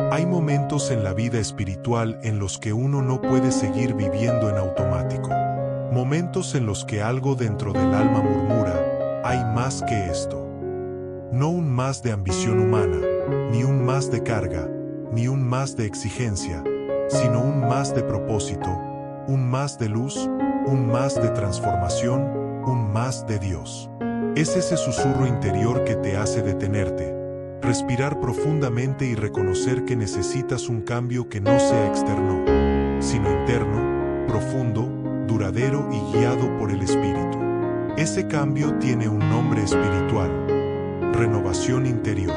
Hay momentos en la vida espiritual en los que uno no puede seguir viviendo en automático. Momentos en los que algo dentro del alma murmura, hay más que esto. No un más de ambición humana, ni un más de carga, ni un más de exigencia, sino un más de propósito, un más de luz, un más de transformación, un más de Dios. Es ese susurro interior que te hace detenerte, respirar profundamente y reconocer que necesitas un cambio que no sea externo, sino interno, profundo, duradero y guiado por el Espíritu. Ese cambio tiene un nombre espiritual: renovación interior.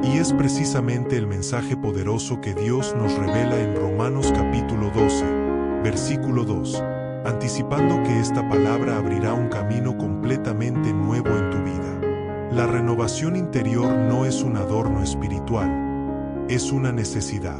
Y es precisamente el mensaje poderoso que Dios nos revela en Romanos capítulo 12, versículo 2, anticipando que esta palabra abrirá un camino completamente nuevo en tu vida. La renovación interior no es un adorno espiritual, es una necesidad.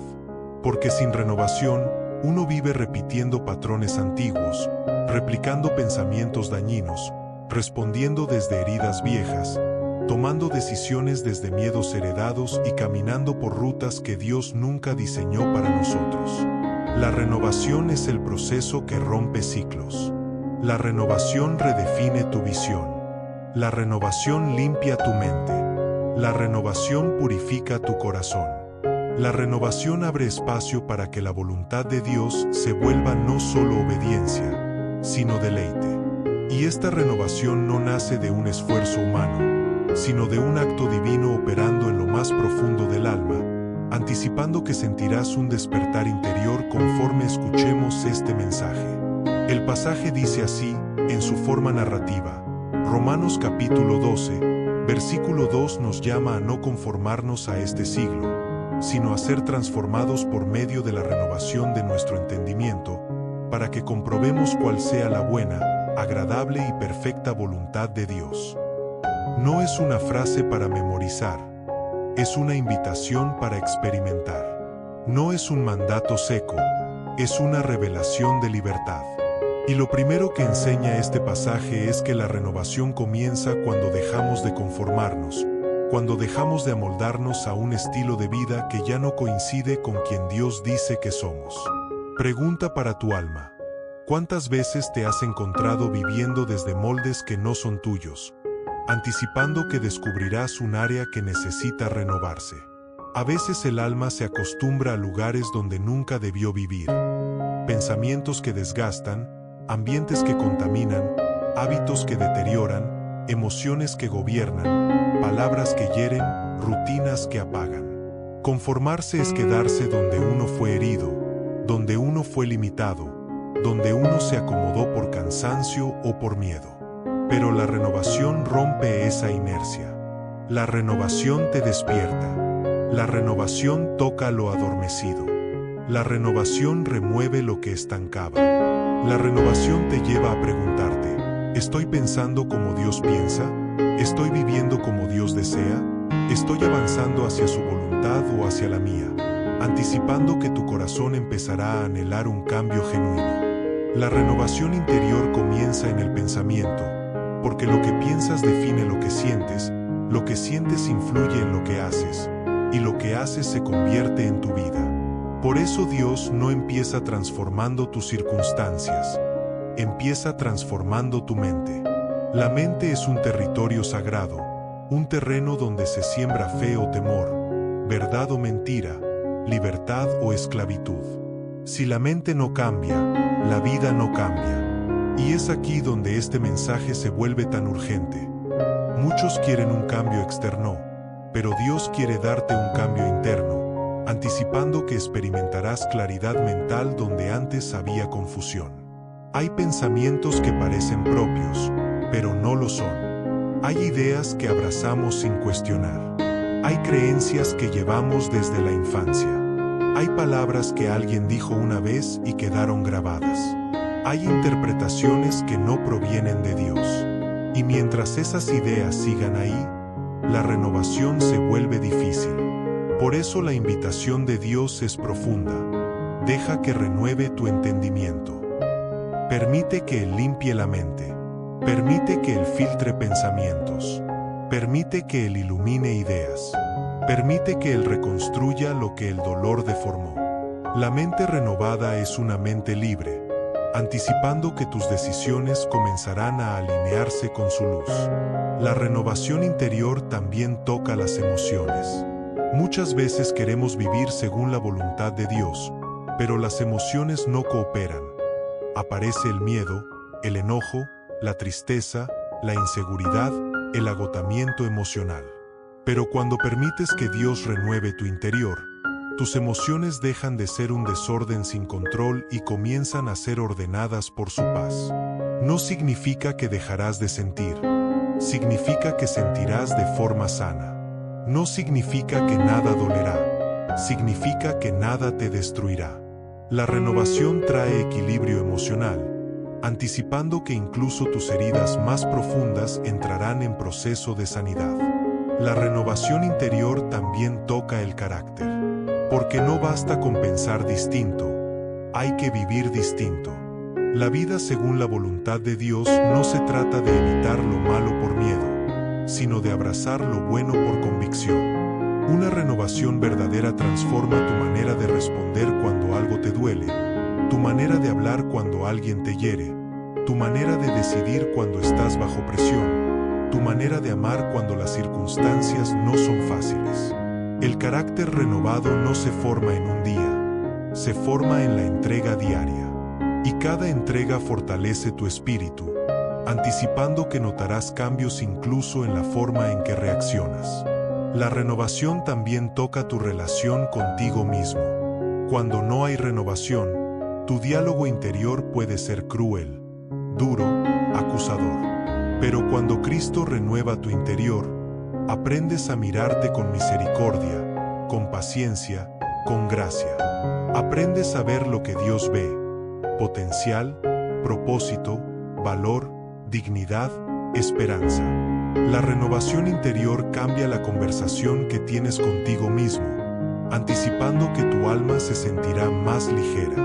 Porque sin renovación, uno vive repitiendo patrones antiguos, replicando pensamientos dañinos, respondiendo desde heridas viejas, tomando decisiones desde miedos heredados y caminando por rutas que Dios nunca diseñó para nosotros. La renovación es el proceso que rompe ciclos. La renovación redefine tu visión. La renovación limpia tu mente. La renovación purifica tu corazón. La renovación abre espacio para que la voluntad de Dios se vuelva no solo obediencia, sino deleite. Y esta renovación no nace de un esfuerzo humano, sino de un acto divino operando en lo más profundo del alma, anticipando que sentirás un despertar interior conforme escuchemos este mensaje. El pasaje dice así, en su forma narrativa: Romanos capítulo 12, versículo 2 nos llama a no conformarnos a este siglo, sino a ser transformados por medio de la renovación de nuestro entendimiento, para que comprobemos cuál sea la buena, agradable y perfecta voluntad de Dios. No es una frase para memorizar, es una invitación para experimentar. No es un mandato seco, es una revelación de libertad. Y lo primero que enseña este pasaje es que la renovación comienza cuando dejamos de conformarnos, cuando dejamos de amoldarnos a un estilo de vida que ya no coincide con quien Dios dice que somos. Pregunta para tu alma: ¿cuántas veces te has encontrado viviendo desde moldes que no son tuyos, anticipando que descubrirás un área que necesita renovarse? A veces el alma se acostumbra a lugares donde nunca debió vivir, pensamientos que desgastan, ambientes que contaminan, hábitos que deterioran, emociones que gobiernan, palabras que hieren, rutinas que apagan. Conformarse es quedarse donde uno fue herido, donde uno fue limitado, donde uno se acomodó por cansancio o por miedo. Pero la renovación rompe esa inercia. La renovación te despierta. La renovación toca lo adormecido. La renovación remueve lo que estancaba. La renovación te lleva a preguntarte: ¿estoy pensando como Dios piensa? ¿Estoy viviendo como Dios desea? ¿Estoy avanzando hacia su voluntad o hacia la mía? Anticipando que tu corazón empezará a anhelar un cambio genuino. La renovación interior comienza en el pensamiento, porque lo que piensas define lo que sientes influye en lo que haces, y lo que haces se convierte en tu vida. Por eso Dios no empieza transformando tus circunstancias, empieza transformando tu mente. La mente es un territorio sagrado, un terreno donde se siembra fe o temor, verdad o mentira, libertad o esclavitud. Si la mente no cambia, la vida no cambia. Y es aquí donde este mensaje se vuelve tan urgente. Muchos quieren un cambio externo, pero Dios quiere darte un cambio interno, anticipando que experimentarás claridad mental donde antes había confusión. Hay pensamientos que parecen propios, pero no lo son. Hay ideas que abrazamos sin cuestionar. Hay creencias que llevamos desde la infancia. Hay palabras que alguien dijo una vez y quedaron grabadas. Hay interpretaciones que no provienen de Dios. Y mientras esas ideas sigan ahí, la renovación se vuelve difícil. Por eso la invitación de Dios es profunda. Deja que renueve tu entendimiento. Permite que Él limpie la mente. Permite que Él filtre pensamientos. Permite que Él ilumine ideas. Permite que Él reconstruya lo que el dolor deformó. La mente renovada es una mente libre, anticipando que tus decisiones comenzarán a alinearse con su luz. La renovación interior también toca las emociones. Muchas veces queremos vivir según la voluntad de Dios, pero las emociones no cooperan. Aparece el miedo, el enojo, la tristeza, la inseguridad, el agotamiento emocional. Pero cuando permites que Dios renueve tu interior, tus emociones dejan de ser un desorden sin control y comienzan a ser ordenadas por su paz. No significa que dejarás de sentir, significa que sentirás de forma sana. No significa que nada dolerá, significa que nada te destruirá. La renovación trae equilibrio emocional, anticipando que incluso tus heridas más profundas entrarán en proceso de sanidad. La renovación interior también toca el carácter. Porque no basta con pensar distinto, hay que vivir distinto. La vida según la voluntad de Dios no se trata de evitar lo malo por miedo, sino de abrazar lo bueno por convicción. Una renovación verdadera transforma tu manera de responder cuando algo te duele, tu manera de hablar cuando alguien te hiere, tu manera de decidir cuando estás bajo presión, tu manera de amar cuando las circunstancias no son fáciles. El carácter renovado no se forma en un día, se forma en la entrega diaria. Y cada entrega fortalece tu espíritu, anticipando que notarás cambios incluso en la forma en que reaccionas. La renovación también toca tu relación contigo mismo. Cuando no hay renovación, tu diálogo interior puede ser cruel, duro, acusador. Pero cuando Cristo renueva tu interior, aprendes a mirarte con misericordia, con paciencia, con gracia. Aprendes a ver lo que Dios ve: potencial, propósito, valor, dignidad, esperanza. La renovación interior cambia la conversación que tienes contigo mismo, anticipando que tu alma se sentirá más ligera.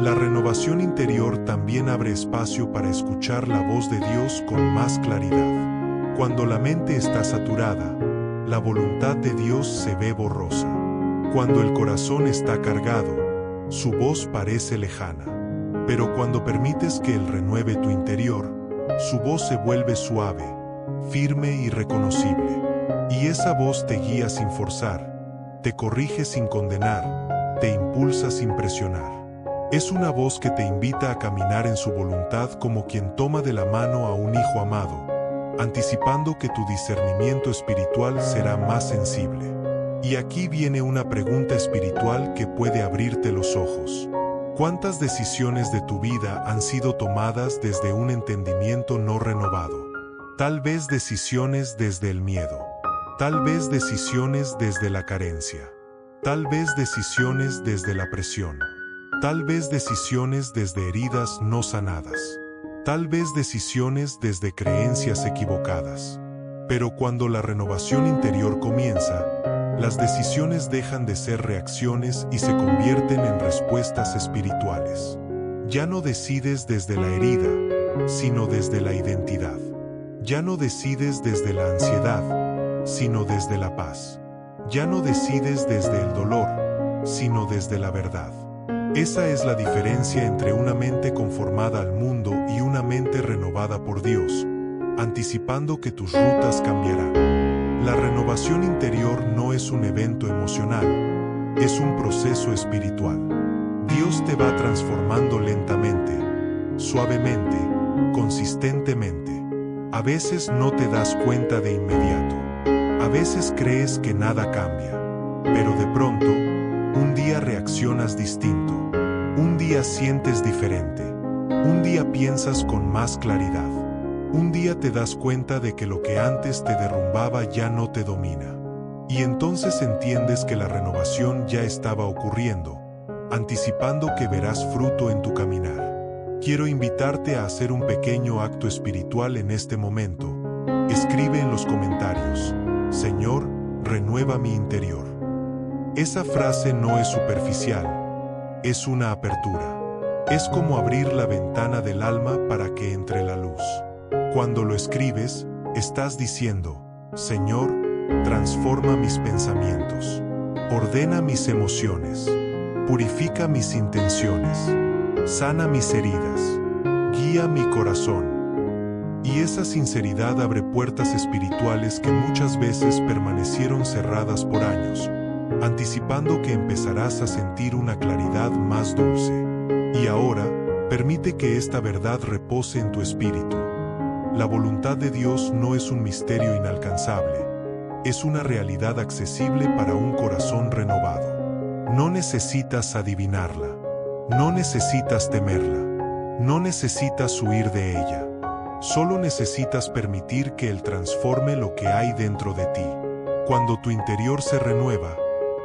La renovación interior también abre espacio para escuchar la voz de Dios con más claridad. Cuando la mente está saturada, la voluntad de Dios se ve borrosa. Cuando el corazón está cargado, su voz parece lejana. Pero cuando permites que Él renueve tu interior, su voz se vuelve suave, firme y reconocible. Y esa voz te guía sin forzar, te corrige sin condenar, te impulsa sin presionar. Es una voz que te invita a caminar en su voluntad como quien toma de la mano a un hijo amado, anticipando que tu discernimiento espiritual será más sensible. Y aquí viene una pregunta espiritual que puede abrirte los ojos. ¿Cuántas decisiones de tu vida han sido tomadas desde un entendimiento no renovado? Tal vez decisiones desde el miedo. Tal vez decisiones desde la carencia. Tal vez decisiones desde la presión. Tal vez decisiones desde heridas no sanadas. Tal vez decisiones desde creencias equivocadas. Pero cuando la renovación interior comienza, las decisiones dejan de ser reacciones y se convierten en respuestas espirituales. Ya no decides desde la herida, sino desde la identidad. Ya no decides desde la ansiedad, sino desde la paz. Ya no decides desde el dolor, sino desde la verdad. Esa es la diferencia entre una mente conformada al mundo y una mente renovada por Dios, anticipando que tus rutas cambiarán. La renovación interior no es un evento emocional, es un proceso espiritual. Dios te va transformando lentamente, suavemente, consistentemente. A veces no te das cuenta de inmediato. A veces crees que nada cambia, pero de pronto, un día reaccionas distinto. Un día sientes diferente. Un día piensas con más claridad. Un día te das cuenta de que lo que antes te derrumbaba ya no te domina. Y entonces entiendes que la renovación ya estaba ocurriendo, anticipando que verás fruto en tu caminar. Quiero invitarte a hacer un pequeño acto espiritual en este momento. Escribe en los comentarios: Señor, renueva mi interior. Esa frase no es superficial. Es una apertura. Es como abrir la ventana del alma para que entre la luz. Cuando lo escribes, estás diciendo: Señor, transforma mis pensamientos, ordena mis emociones, purifica mis intenciones, sana mis heridas, guía mi corazón. Y esa sinceridad abre puertas espirituales que muchas veces permanecieron cerradas por años, anticipando que empezarás a sentir una claridad más dulce. Y ahora, permite que esta verdad repose en tu espíritu. La voluntad de Dios no es un misterio inalcanzable, es una realidad accesible para un corazón renovado. No necesitas adivinarla, no necesitas temerla, no necesitas huir de ella. Solo necesitas permitir que Él transforme lo que hay dentro de ti. Cuando tu interior se renueva,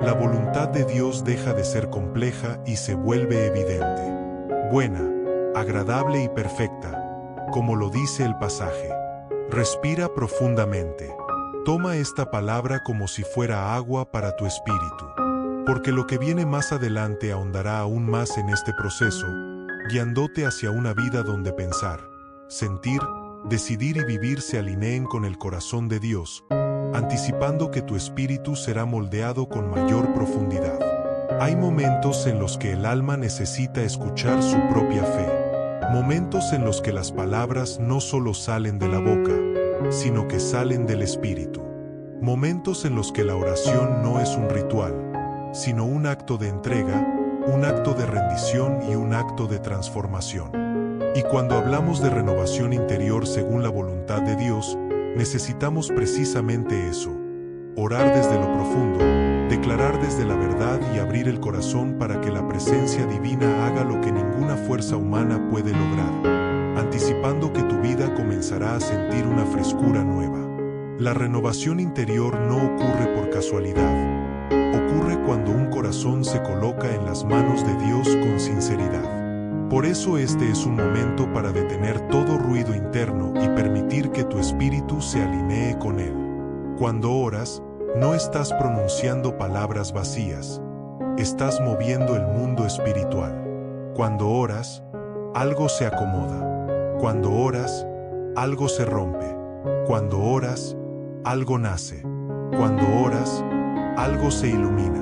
la voluntad de Dios deja de ser compleja y se vuelve evidente, buena, agradable y perfecta, como lo dice el pasaje. Respira profundamente. Toma esta palabra como si fuera agua para tu espíritu, porque lo que viene más adelante ahondará aún más en este proceso, guiándote hacia una vida donde pensar, sentir, decidir y vivir se alineen con el corazón de Dios, anticipando que tu espíritu será moldeado con mayor profundidad. Hay momentos en los que el alma necesita escuchar su propia fe, momentos en los que las palabras no solo salen de la boca, sino que salen del espíritu, momentos en los que la oración no es un ritual, sino un acto de entrega, un acto de rendición y un acto de transformación. Y cuando hablamos de renovación interior según la voluntad de Dios, necesitamos precisamente eso: orar desde lo profundo, declarar desde la verdad y abrir el corazón para que la presencia divina haga lo que ninguna fuerza humana puede lograr, anticipando que tu vida comenzará a sentir una frescura nueva. La renovación interior no ocurre por casualidad, ocurre cuando un corazón se coloca en las manos de Dios con sinceridad. Por eso este es un momento para detener todo ruido interno y permitir que tu espíritu se alinee con Él. Cuando oras, no estás pronunciando palabras vacías, estás moviendo el mundo espiritual. Cuando oras, algo se acomoda. Cuando oras, algo se rompe. Cuando oras, algo nace. Cuando oras, algo se ilumina.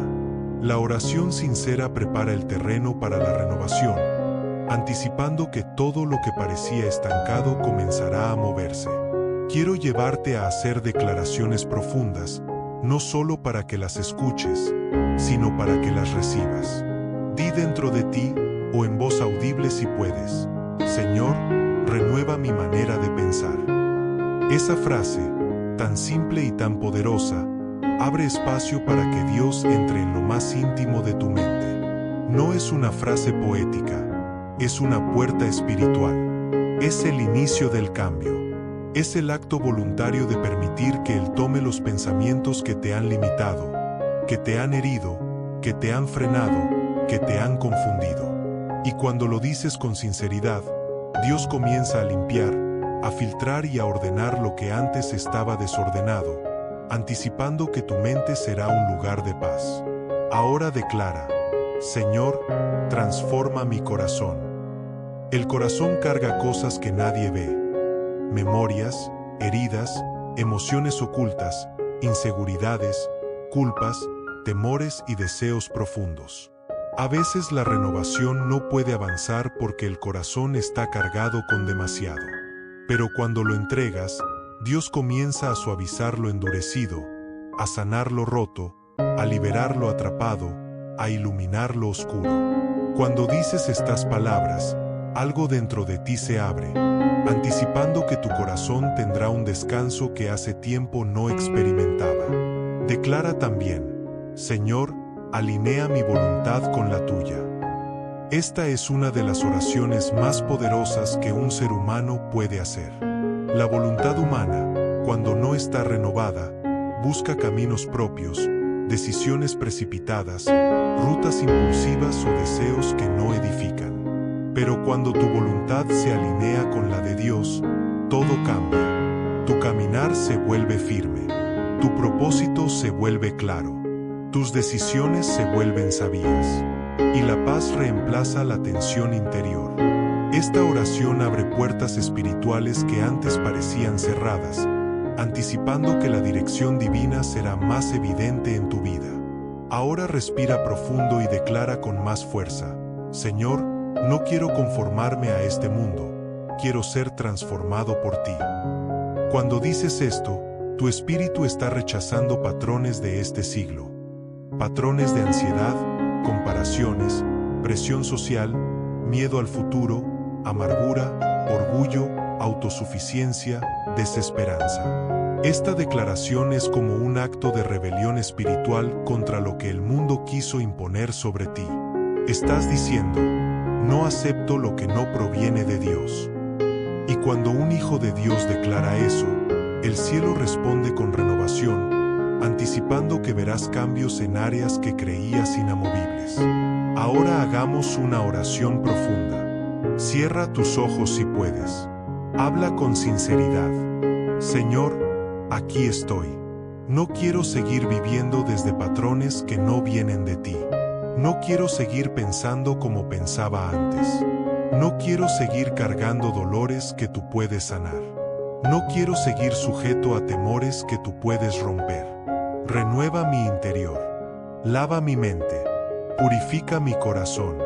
La oración sincera prepara el terreno para la renovación, anticipando que todo lo que parecía estancado comenzará a moverse. Quiero llevarte a hacer declaraciones profundas, no solo para que las escuches, sino para que las recibas. Di dentro de ti, o en voz audible si puedes: Señor, renueva mi manera de pensar. Esa frase, tan simple y tan poderosa, abre espacio para que Dios entre en lo más íntimo de tu mente. No es una frase poética, es una puerta espiritual. Es el inicio del cambio. Es el acto voluntario de permitir que Él tome los pensamientos que te han limitado, que te han herido, que te han frenado, que te han confundido. Y cuando lo dices con sinceridad, Dios comienza a limpiar, a filtrar y a ordenar lo que antes estaba desordenado, anticipando que tu mente será un lugar de paz. Ahora declara: Señor, transforma mi corazón. El corazón carga cosas que nadie ve: memorias, heridas, emociones ocultas, inseguridades, culpas, temores y deseos profundos. A veces la renovación no puede avanzar porque el corazón está cargado con demasiado. Pero cuando lo entregas, Dios comienza a suavizar lo endurecido, a sanar lo roto, a liberar lo atrapado, a iluminar lo oscuro. Cuando dices estas palabras, algo dentro de ti se abre, anticipando que tu corazón tendrá un descanso que hace tiempo no experimentaba. Declara también: Señor, alinea mi voluntad con la tuya. Esta es una de las oraciones más poderosas que un ser humano puede hacer. La voluntad humana, cuando no está renovada, busca caminos propios, decisiones precipitadas, rutas impulsivas o deseos que no edifican. Pero cuando tu voluntad se alinea con la de Dios, todo cambia. Tu caminar se vuelve firme, tu propósito se vuelve claro, tus decisiones se vuelven sabias, y la paz reemplaza la tensión interior. Esta oración abre puertas espirituales que antes parecían cerradas, anticipando que la dirección divina será más evidente en tu vida. Ahora respira profundo y declara con más fuerza: Señor, no quiero conformarme a este mundo, quiero ser transformado por ti. Cuando dices esto, tu espíritu está rechazando patrones de este siglo. Patrones de ansiedad, comparaciones, presión social, miedo al futuro, amargura, orgullo, autosuficiencia, desesperanza. Esta declaración es como un acto de rebelión espiritual contra lo que el mundo quiso imponer sobre ti. Estás diciendo: no acepto lo que no proviene de Dios. Y cuando un hijo de Dios declara eso, el cielo responde con renovación, anticipando que verás cambios en áreas que creías inamovibles. Ahora hagamos una oración profunda. Cierra tus ojos si puedes. Habla con sinceridad. Señor, aquí estoy. No quiero seguir viviendo desde patrones que no vienen de ti. No quiero seguir pensando como pensaba antes. No quiero seguir cargando dolores que tú puedes sanar. No quiero seguir sujeto a temores que tú puedes romper. Renueva mi interior. Lava mi mente. Purifica mi corazón.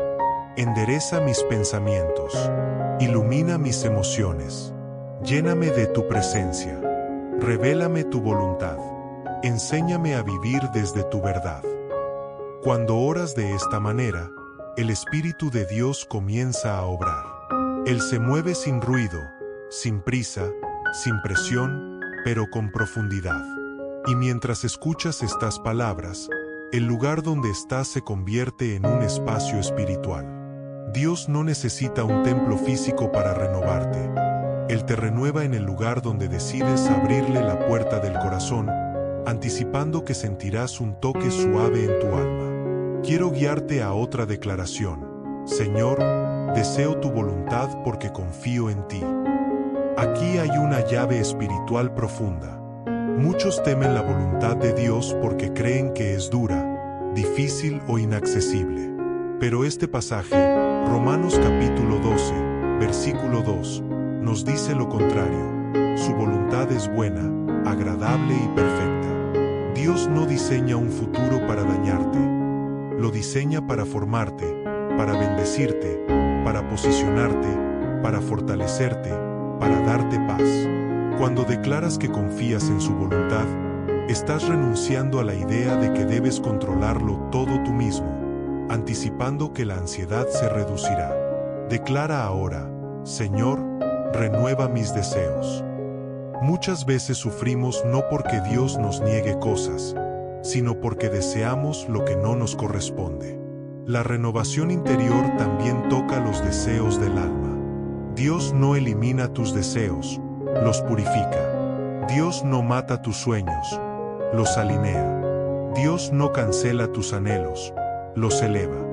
Endereza mis pensamientos. Ilumina mis emociones. Lléname de tu presencia. Revélame tu voluntad. Enséñame a vivir desde tu verdad. Cuando oras de esta manera, el Espíritu de Dios comienza a obrar. Él se mueve sin ruido, sin prisa, sin presión, pero con profundidad. Y mientras escuchas estas palabras, el lugar donde estás se convierte en un espacio espiritual. Dios no necesita un templo físico para renovarte. Él te renueva en el lugar donde decides abrirle la puerta del corazón, anticipando que sentirás un toque suave en tu alma. Quiero guiarte a otra declaración. Señor, deseo tu voluntad porque confío en ti. Aquí hay una llave espiritual profunda. Muchos temen la voluntad de Dios porque creen que es dura, difícil o inaccesible. Pero este pasaje, Romanos capítulo 12, versículo 2, nos dice lo contrario. Su voluntad es buena, agradable y perfecta. Dios no diseña un futuro para dañarte. Lo diseña para formarte, para bendecirte, para posicionarte, para fortalecerte, para darte paz. Cuando declaras que confías en su voluntad, estás renunciando a la idea de que debes controlarlo todo tú mismo, anticipando que la ansiedad se reducirá. Declara ahora: Señor, renueva mis deseos. Muchas veces sufrimos no porque Dios nos niegue cosas, sino porque deseamos lo que no nos corresponde. La renovación interior también toca los deseos del alma. Dios no elimina tus deseos, los purifica. Dios no mata tus sueños, los alinea. Dios no cancela tus anhelos, los eleva.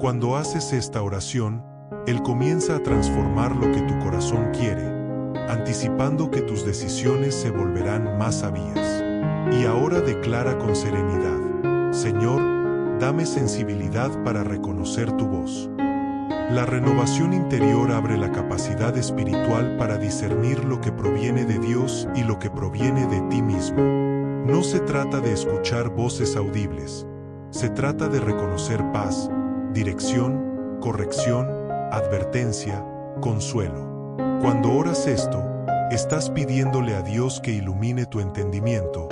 Cuando haces esta oración, Él comienza a transformar lo que tu corazón quiere, anticipando que tus decisiones se volverán más sabias. Y ahora declara con serenidad: Señor, dame sensibilidad para reconocer tu voz. La renovación interior abre la capacidad espiritual para discernir lo que proviene de Dios y lo que proviene de ti mismo. No se trata de escuchar voces audibles, se trata de reconocer paz, dirección, corrección, advertencia, consuelo. Cuando oras esto, estás pidiéndole a Dios que ilumine tu entendimiento,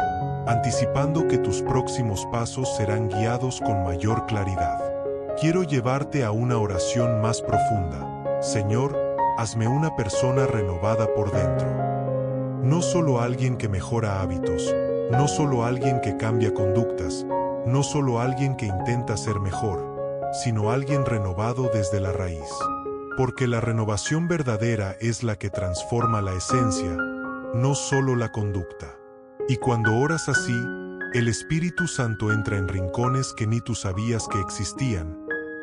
anticipando que tus próximos pasos serán guiados con mayor claridad. Quiero llevarte a una oración más profunda. Señor, hazme una persona renovada por dentro. No solo alguien que mejora hábitos, no solo alguien que cambia conductas, no solo alguien que intenta ser mejor, sino alguien renovado desde la raíz. Porque la renovación verdadera es la que transforma la esencia, no solo la conducta. Y cuando oras así, el Espíritu Santo entra en rincones que ni tú sabías que existían,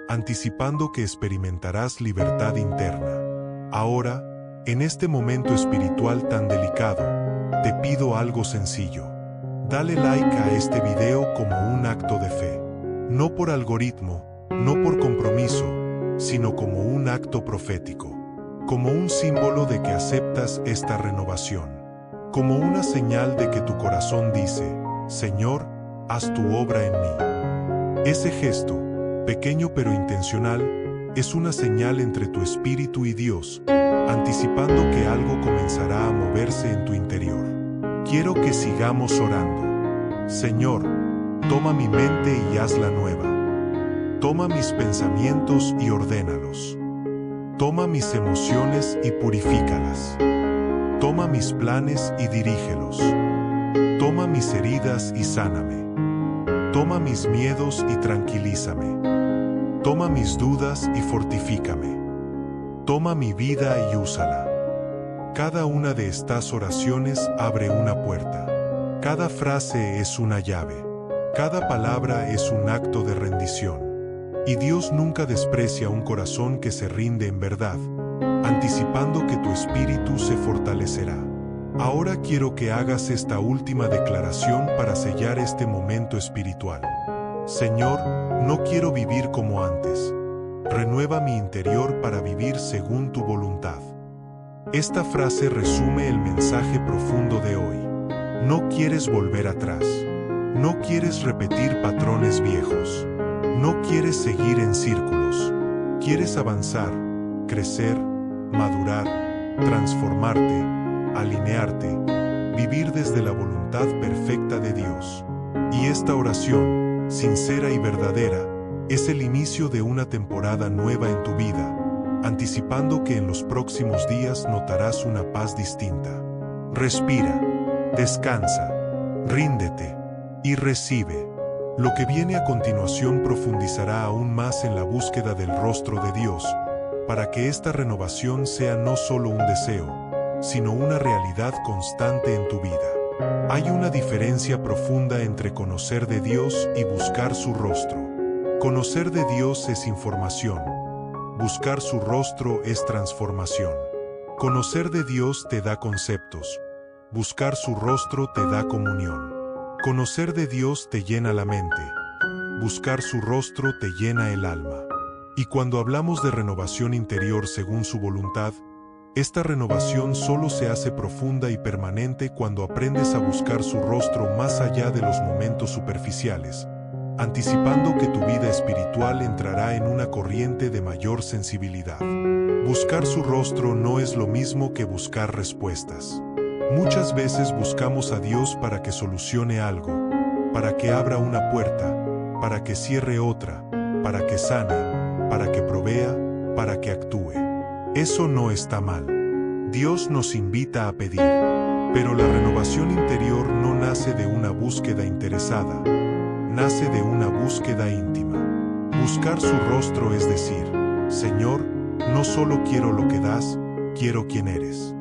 anticipando que experimentarás libertad interna. Ahora, en este momento espiritual tan delicado, te pido algo sencillo. Dale like a este video como un acto de fe. No por algoritmo, no por compromiso, sino como un acto profético, como un símbolo de que aceptas esta renovación. como una señal de que tu corazón dice: Señor, haz tu obra en mí. Ese gesto, pequeño pero intencional, es una señal entre tu espíritu y Dios, anticipando que algo comenzará a moverse en tu interior. Quiero que sigamos orando. Señor, toma mi mente y hazla nueva. Toma mis pensamientos y ordénalos. Toma mis emociones y purifícalas. Toma mis planes y dirígelos. Toma mis heridas y sáname. Toma mis miedos y tranquilízame. Toma mis dudas y fortifícame. Toma mi vida y úsala. Cada una de estas oraciones abre una puerta. Cada frase es una llave. Cada palabra es un acto de rendición. Y Dios nunca desprecia un corazón que se rinde en verdad, anticipando que tu espíritu se fortalecerá. Ahora quiero que hagas esta última declaración para sellar este momento espiritual. Señor, no quiero vivir como antes. Renueva mi interior para vivir según tu voluntad. Esta frase resume el mensaje profundo de hoy. No quieres volver atrás. No quieres repetir patrones viejos. No quieres seguir en círculos. Quieres avanzar, crecer, madurar, transformarte, alinearte, vivir desde la voluntad perfecta de Dios. Y esta oración, sincera y verdadera, es el inicio de una temporada nueva en tu vida, anticipando que en los próximos días notarás una paz distinta. Respira, descansa, ríndete y recibe. Lo que viene a continuación profundizará aún más en la búsqueda del rostro de Dios, para que esta renovación sea no solo un deseo, sino una realidad constante en tu vida. Hay una diferencia profunda entre conocer de Dios y buscar su rostro. Conocer de Dios es información. Buscar su rostro es transformación. Conocer de Dios te da conceptos. Buscar su rostro te da comunión. Conocer de Dios te llena la mente. Buscar su rostro te llena el alma. Y cuando hablamos de renovación interior según su voluntad, esta renovación solo se hace profunda y permanente cuando aprendes a buscar su rostro más allá de los momentos superficiales, anticipando que tu vida espiritual entrará en una corriente de mayor sensibilidad. Buscar su rostro no es lo mismo que buscar respuestas. Muchas veces buscamos a Dios para que solucione algo, para que abra una puerta, para que cierre otra, para que sane, para que provea, para que actúe. Eso no está mal. Dios nos invita a pedir, pero la renovación interior no nace de una búsqueda interesada, nace de una búsqueda íntima. Buscar su rostro es decir: Señor, no solo quiero lo que das, quiero quién eres.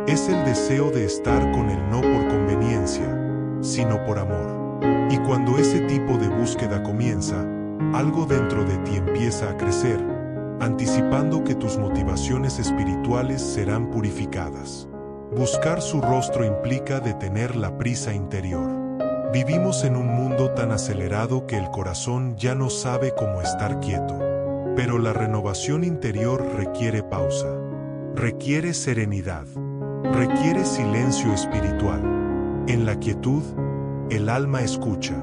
Es el deseo de estar con Él no por conveniencia, sino por amor. Y cuando ese tipo de búsqueda comienza, algo dentro de ti empieza a crecer, anticipando que tus motivaciones espirituales serán purificadas. Buscar su rostro implica detener la prisa interior. Vivimos en un mundo tan acelerado que el corazón ya no sabe cómo estar quieto. Pero la renovación interior requiere pausa, requiere serenidad. Requiere silencio espiritual. En la quietud, el alma escucha.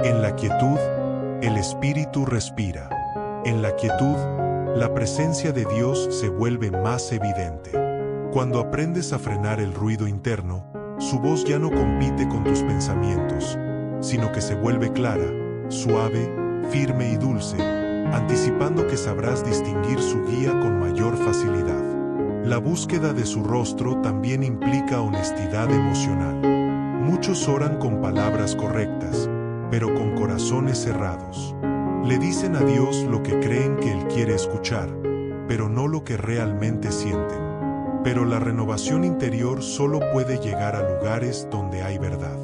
En la quietud, el espíritu respira. En la quietud, la presencia de Dios se vuelve más evidente. Cuando aprendes a frenar el ruido interno, su voz ya no compite con tus pensamientos, sino que se vuelve clara, suave, firme y dulce, anticipando que sabrás distinguir su guía con mayor facilidad. La búsqueda de su rostro también implica honestidad emocional. Muchos oran con palabras correctas, pero con corazones cerrados. Le dicen a Dios lo que creen que Él quiere escuchar, pero no lo que realmente sienten. Pero la renovación interior solo puede llegar a lugares donde hay verdad.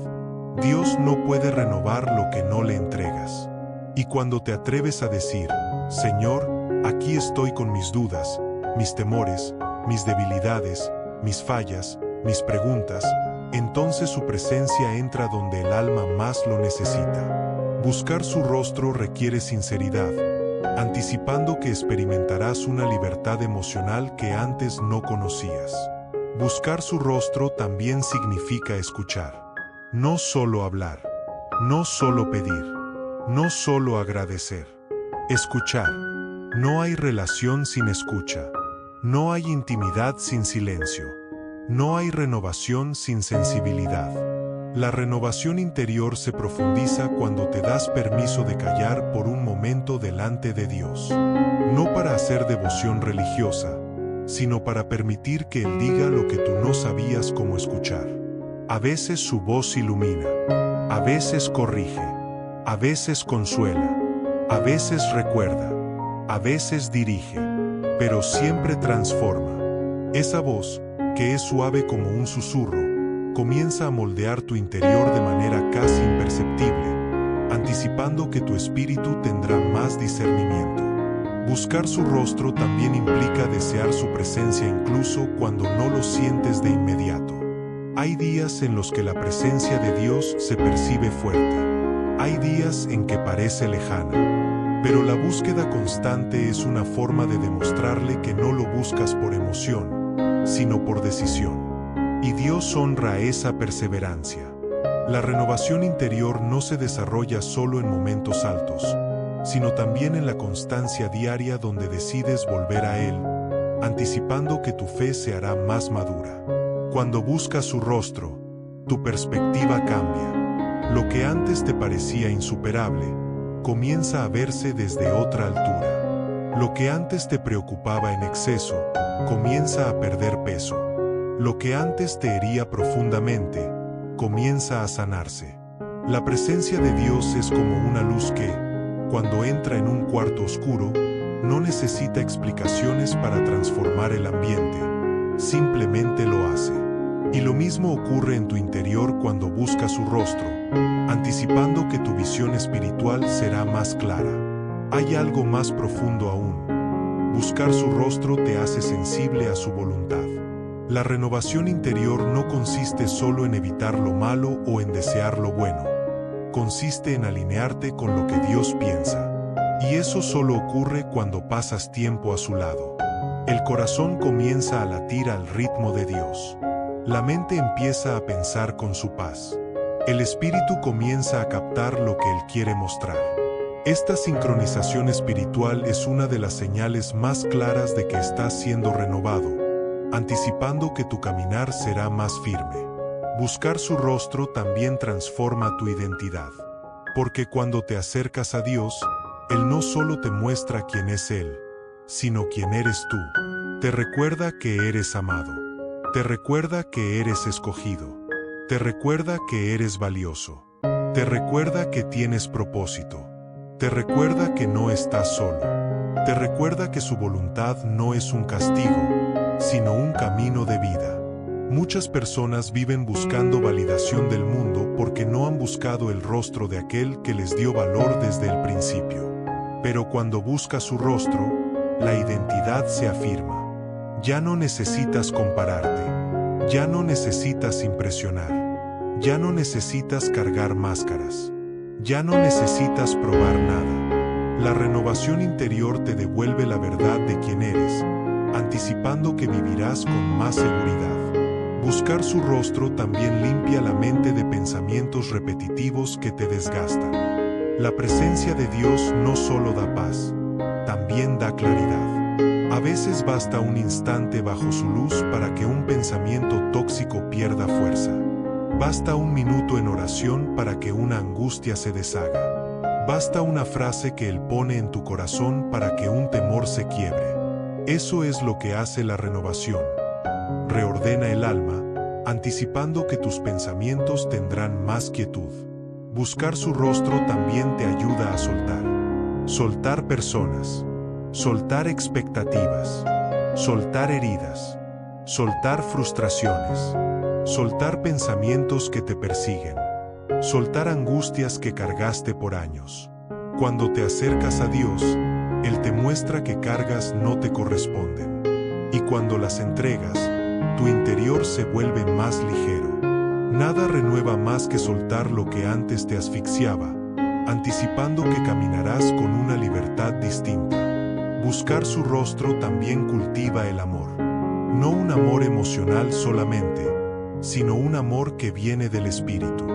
Dios no puede renovar lo que no le entregas. Y cuando te atreves a decir: Señor, aquí estoy con mis dudas, mis temores, mis debilidades, mis fallas, mis preguntas, entonces su presencia entra donde el alma más lo necesita. Buscar su rostro requiere sinceridad, anticipando que experimentarás una libertad emocional que antes no conocías. Buscar su rostro también significa escuchar. No solo hablar, no solo pedir, no solo agradecer. Escuchar. No hay relación sin escucha. No hay intimidad sin silencio. No hay renovación sin sensibilidad. La renovación interior se profundiza cuando te das permiso de callar por un momento delante de Dios. No para hacer devoción religiosa, sino para permitir que Él diga lo que tú no sabías cómo escuchar. A veces su voz ilumina, a veces corrige, a veces consuela, a veces recuerda, a veces dirige, pero siempre transforma. Esa voz, que es suave como un susurro, comienza a moldear tu interior de manera casi imperceptible, anticipando que tu espíritu tendrá más discernimiento. Buscar su rostro también implica desear su presencia incluso cuando no lo sientes de inmediato. Hay días en los que la presencia de Dios se percibe fuerte. Hay días en que parece lejana. Pero la búsqueda constante es una forma de demostrarle que no lo buscas por emoción, sino por decisión. Y Dios honra esa perseverancia. La renovación interior no se desarrolla solo en momentos altos, sino también en la constancia diaria donde decides volver a Él, anticipando que tu fe se hará más madura. Cuando buscas su rostro, tu perspectiva cambia. Lo que antes te parecía insuperable, comienza a verse desde otra altura. Lo que antes te preocupaba en exceso, comienza a perder peso. Lo que antes te hería profundamente, comienza a sanarse. La presencia de Dios es como una luz que, cuando entra en un cuarto oscuro, no necesita explicaciones para transformar el ambiente, simplemente lo hace. Y lo mismo ocurre en tu interior cuando buscas su rostro, anticipando que tu visión espiritual será más clara. Hay algo más profundo aún. Buscar su rostro te hace sensible a su voluntad. La renovación interior no consiste solo en evitar lo malo o en desear lo bueno. Consiste en alinearte con lo que Dios piensa. Y eso solo ocurre cuando pasas tiempo a su lado. El corazón comienza a latir al ritmo de Dios. La mente empieza a pensar con su paz. El espíritu comienza a captar lo que Él quiere mostrar. Esta sincronización espiritual es una de las señales más claras de que estás siendo renovado, anticipando que tu caminar será más firme. Buscar su rostro también transforma tu identidad. Porque cuando te acercas a Dios, Él no solo te muestra quién es Él, sino quién eres tú. Te recuerda que eres amado. Te recuerda que eres escogido. Te recuerda que eres valioso. Te recuerda que tienes propósito. Te recuerda que no estás solo. Te recuerda que su voluntad no es un castigo, sino un camino de vida. Muchas personas viven buscando validación del mundo porque no han buscado el rostro de aquel que les dio valor desde el principio. Pero cuando buscas su rostro, la identidad se afirma. Ya no necesitas compararte. Ya no necesitas impresionar. Ya no necesitas cargar máscaras. Ya no necesitas probar nada. La renovación interior te devuelve la verdad de quién eres, anticipando que vivirás con más seguridad. Buscar su rostro también limpia la mente de pensamientos repetitivos que te desgastan. La presencia de Dios no solo da paz, también da claridad. A veces basta un instante bajo su luz para que un pensamiento tóxico pierda fuerza. Basta un minuto en oración para que una angustia se deshaga. Basta una frase que Él pone en tu corazón para que un temor se quiebre. Eso es lo que hace la renovación. Reordena el alma, anticipando que tus pensamientos tendrán más quietud. Buscar su rostro también te ayuda a soltar. Soltar personas. Soltar expectativas. Soltar heridas. Soltar frustraciones. Soltar pensamientos que te persiguen. Soltar angustias que cargaste por años. Cuando te acercas a Dios, Él te muestra que cargas no te corresponden. Y cuando las entregas, tu interior se vuelve más ligero. Nada renueva más que soltar lo que antes te asfixiaba, anticipando que caminarás con una libertad distinta. Buscar su rostro también cultiva el amor. No un amor emocional solamente, sino un amor que viene del Espíritu.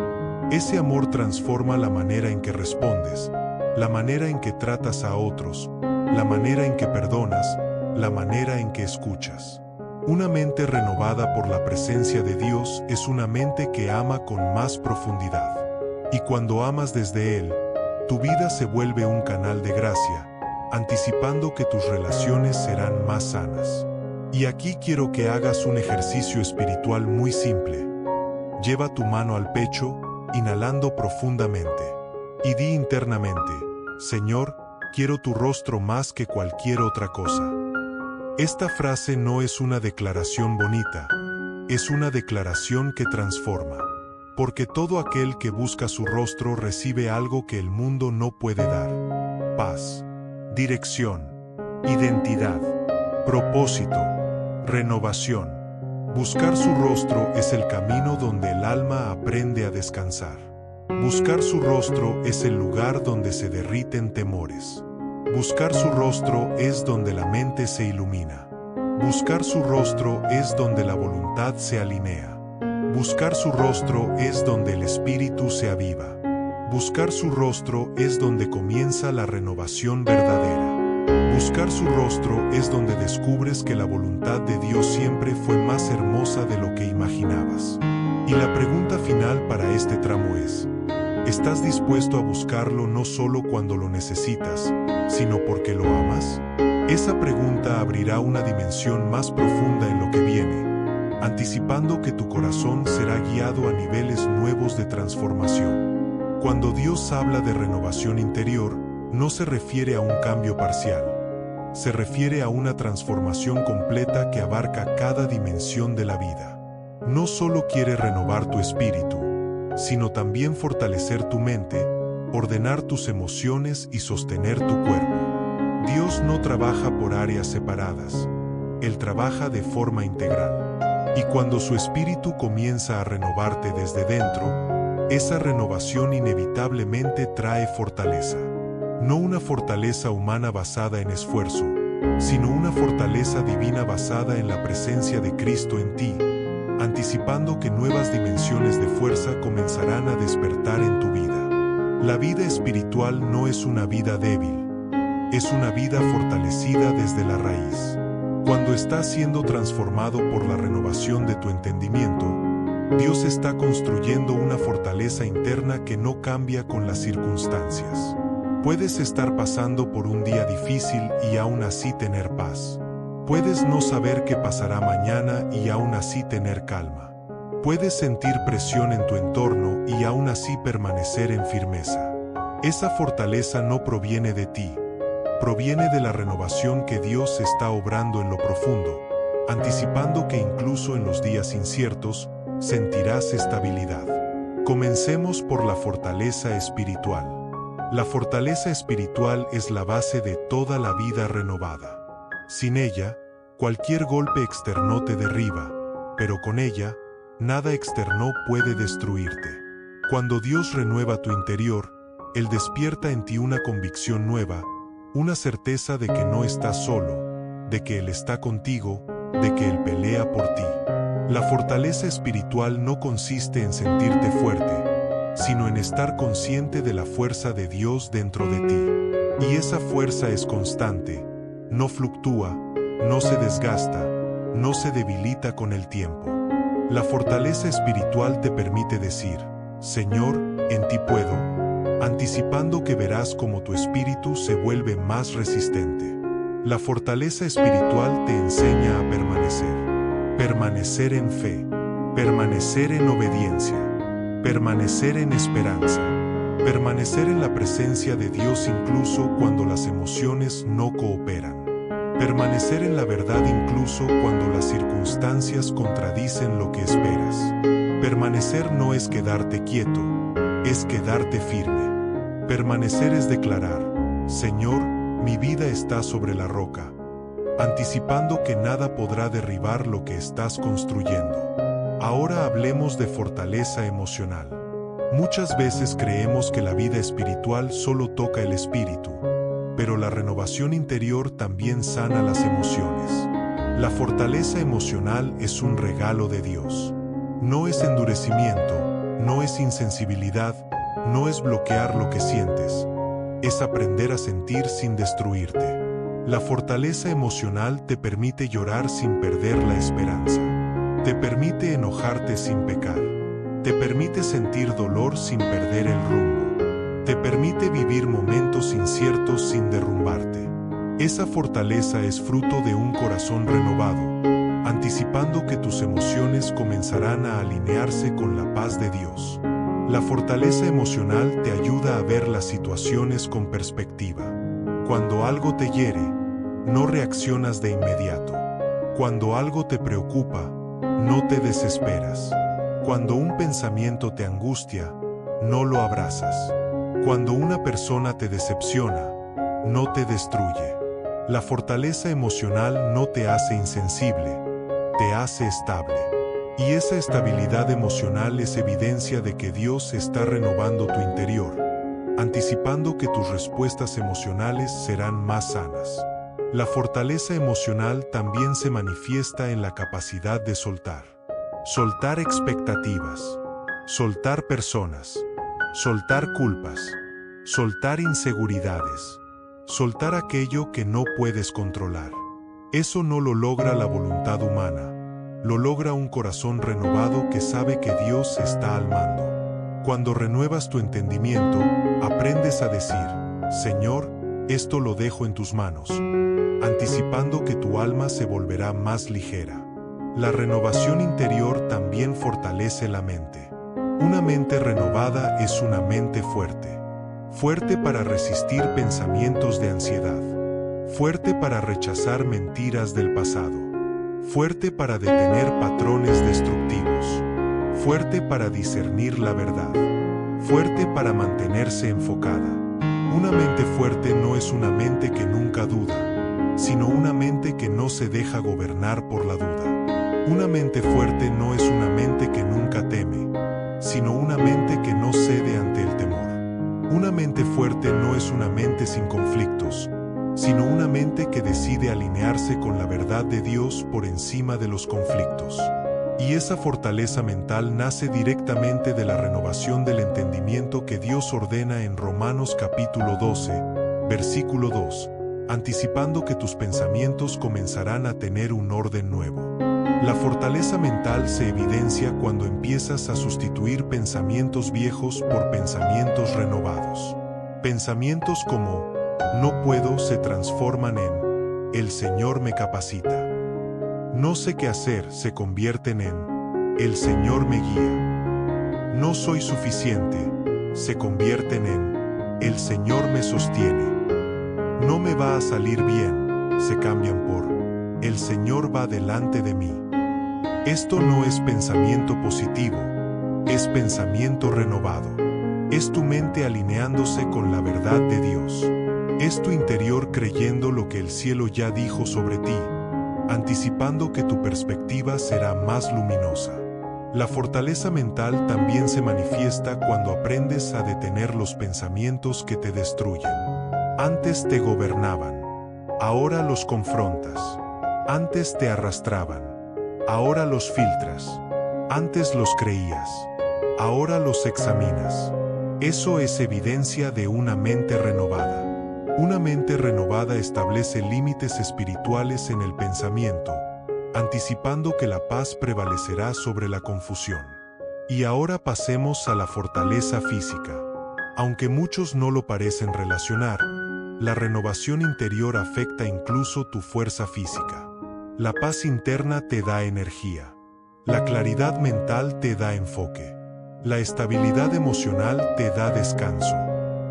Ese amor transforma la manera en que respondes, la manera en que tratas a otros, la manera en que perdonas, la manera en que escuchas. Una mente renovada por la presencia de Dios es una mente que ama con más profundidad. Y cuando amas desde Él, tu vida se vuelve un canal de gracia, anticipando que tus relaciones serán más sanas. Y aquí quiero que hagas un ejercicio espiritual muy simple. Lleva tu mano al pecho, inhalando profundamente, y di internamente: Señor, quiero tu rostro más que cualquier otra cosa. Esta frase no es una declaración bonita, es una declaración que transforma, porque todo aquel que busca su rostro recibe algo que el mundo no puede dar: paz, dirección, identidad, propósito, renovación. Buscar su rostro es el camino donde el alma aprende a descansar. Buscar su rostro es el lugar donde se derriten temores. Buscar su rostro es donde la mente se ilumina. Buscar su rostro es donde la voluntad se alinea. Buscar su rostro es donde el espíritu se aviva. Buscar su rostro es donde comienza la renovación verdadera. Buscar su rostro es donde descubres que la voluntad de Dios siempre fue más hermosa de lo que imaginabas. Y la pregunta final para este tramo es: ¿estás dispuesto a buscarlo no solo cuando lo necesitas, sino porque lo amas? Esa pregunta abrirá una dimensión más profunda en lo que viene, anticipando que tu corazón será guiado a niveles nuevos de transformación. Cuando Dios habla de renovación interior, no se refiere a un cambio parcial. Se refiere a una transformación completa que abarca cada dimensión de la vida. No solo quiere renovar tu espíritu, sino también fortalecer tu mente, ordenar tus emociones y sostener tu cuerpo. Dios no trabaja por áreas separadas, Él trabaja de forma integral. Y cuando su espíritu comienza a renovarte desde dentro, esa renovación inevitablemente trae fortaleza. No una fortaleza humana basada en esfuerzo, sino una fortaleza divina basada en la presencia de Cristo en ti, anticipando que nuevas dimensiones de fuerza comenzarán a despertar en tu vida. La vida espiritual no es una vida débil, es una vida fortalecida desde la raíz. Cuando estás siendo transformado por la renovación de tu entendimiento, Dios está construyendo una fortaleza interna que no cambia con las circunstancias. Puedes estar pasando por un día difícil y aún así tener paz. Puedes no saber qué pasará mañana y aún así tener calma. Puedes sentir presión en tu entorno y aún así permanecer en firmeza. Esa fortaleza no proviene de ti, proviene de la renovación que Dios está obrando en lo profundo, anticipando que incluso en los días inciertos, sentirás estabilidad. Comencemos por la fortaleza espiritual. La fortaleza espiritual es la base de toda la vida renovada. Sin ella, cualquier golpe externo te derriba, pero con ella, nada externo puede destruirte. Cuando Dios renueva tu interior, Él despierta en ti una convicción nueva, una certeza de que no estás solo, de que Él está contigo, de que Él pelea por ti. La fortaleza espiritual no consiste en sentirte fuerte, sino en estar consciente de la fuerza de Dios dentro de ti. Y esa fuerza es constante, no fluctúa, no se desgasta, no se debilita con el tiempo. La fortaleza espiritual te permite decir: Señor, en ti puedo, anticipando que verás cómo tu espíritu se vuelve más resistente. La fortaleza espiritual te enseña a permanecer en fe, permanecer en obediencia, permanecer en esperanza, permanecer en la presencia de Dios incluso cuando las emociones no cooperan, permanecer en la verdad incluso cuando las circunstancias contradicen lo que esperas. Permanecer no es quedarte quieto, es quedarte firme. Permanecer es declarar: Señor, mi vida está sobre la roca, anticipando que nada podrá derribar lo que estás construyendo. Ahora hablemos de fortaleza emocional. Muchas veces creemos que la vida espiritual solo toca el espíritu, pero la renovación interior también sana las emociones. La fortaleza emocional es un regalo de Dios. No es endurecimiento, no es insensibilidad, no es bloquear lo que sientes. Es aprender a sentir sin destruirte. La fortaleza emocional te permite llorar sin perder la esperanza. Te permite enojarte sin pecar. Te permite sentir dolor sin perder el rumbo. Te permite vivir momentos inciertos sin derrumbarte. Esa fortaleza es fruto de un corazón renovado, anticipando que tus emociones comenzarán a alinearse con la paz de Dios. La fortaleza emocional te ayuda a ver las situaciones con perspectiva. Cuando algo te hiere, no reaccionas de inmediato. Cuando algo te preocupa, no te desesperas. Cuando un pensamiento te angustia, no lo abrazas. Cuando una persona te decepciona, no te destruye. La fortaleza emocional no te hace insensible, te hace estable. Y esa estabilidad emocional es evidencia de que Dios está renovando tu interior, anticipando que tus respuestas emocionales serán más sanas. La fortaleza emocional también se manifiesta en la capacidad de soltar. Soltar expectativas, soltar personas, soltar culpas, soltar inseguridades, soltar aquello que no puedes controlar. Eso no lo logra la voluntad humana, lo logra un corazón renovado que sabe que Dios está al mando. Cuando renuevas tu entendimiento, aprendes a decir, Señor, esto lo dejo en tus manos, anticipando que tu alma se volverá más ligera. La renovación interior también fortalece la mente. Una mente renovada es una mente fuerte. Fuerte para resistir pensamientos de ansiedad. Fuerte para rechazar mentiras del pasado. Fuerte para detener patrones destructivos. Fuerte para discernir la verdad. Fuerte para mantenerse enfocada. Una mente fuerte no es una mente que nunca duda, sino una mente que no se deja gobernar por la duda. Una mente fuerte no es una mente que nunca teme, sino una mente que no cede ante el temor. Una mente fuerte no es una mente sin conflictos, sino una mente que decide alinearse con la verdad de Dios por encima de los conflictos. Y esa fortaleza mental nace directamente de la renovación del entendimiento que Dios ordena en Romanos capítulo 12, versículo 2, anticipando que tus pensamientos comenzarán a tener un orden nuevo. La fortaleza mental se evidencia cuando empiezas a sustituir pensamientos viejos por pensamientos renovados. Pensamientos como no puedo se transforman en el Señor me capacita. No sé qué hacer se convierten en el Señor me guía. No soy suficiente se convierten en el Señor me sostiene. No me va a salir bien se cambian por el Señor va delante de mí. Esto no es pensamiento positivo, es pensamiento renovado. Es tu mente alineándose con la verdad de Dios. Es tu interior creyendo lo que el cielo ya dijo sobre ti, anticipando que tu perspectiva será más luminosa. La fortaleza mental también se manifiesta cuando aprendes a detener los pensamientos que te destruyen. Antes te gobernaban, ahora los confrontas. Antes te arrastraban, ahora los filtras. Antes los creías, ahora los examinas. Eso es evidencia de una mente renovada. Una mente renovada establece límites espirituales en el pensamiento, anticipando que la paz prevalecerá sobre la confusión. Y ahora pasemos a la fortaleza física. Aunque muchos no lo parecen relacionar, la renovación interior afecta incluso tu fuerza física. La paz interna te da energía. La claridad mental te da enfoque. La estabilidad emocional te da descanso.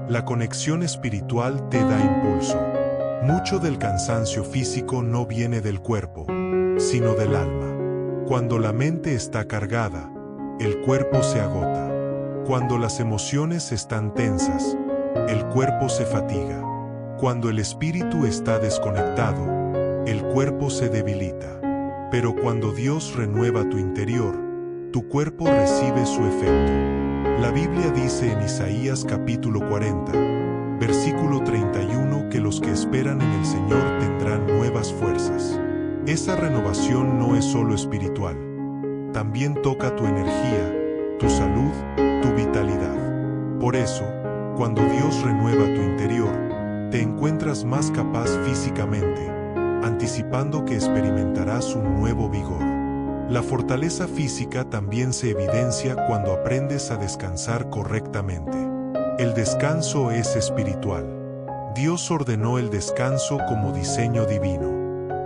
La conexión espiritual te da impulso. Mucho del cansancio físico no viene del cuerpo, sino del alma. Cuando la mente está cargada, el cuerpo se agota. Cuando las emociones están tensas, el cuerpo se fatiga. Cuando el espíritu está desconectado, el cuerpo se debilita. Pero cuando Dios renueva tu interior, tu cuerpo recibe su efecto. La Biblia dice en Isaías capítulo 40, versículo 31 que los que esperan en el Señor tendrán nuevas fuerzas. Esa renovación no es solo espiritual, también toca tu energía, tu salud, tu vitalidad. Por eso, cuando Dios renueva tu interior, te encuentras más capaz físicamente, anticipando que experimentarás un nuevo vigor. La fortaleza física también se evidencia cuando aprendes a descansar correctamente. El descanso es espiritual. Dios ordenó el descanso como diseño divino,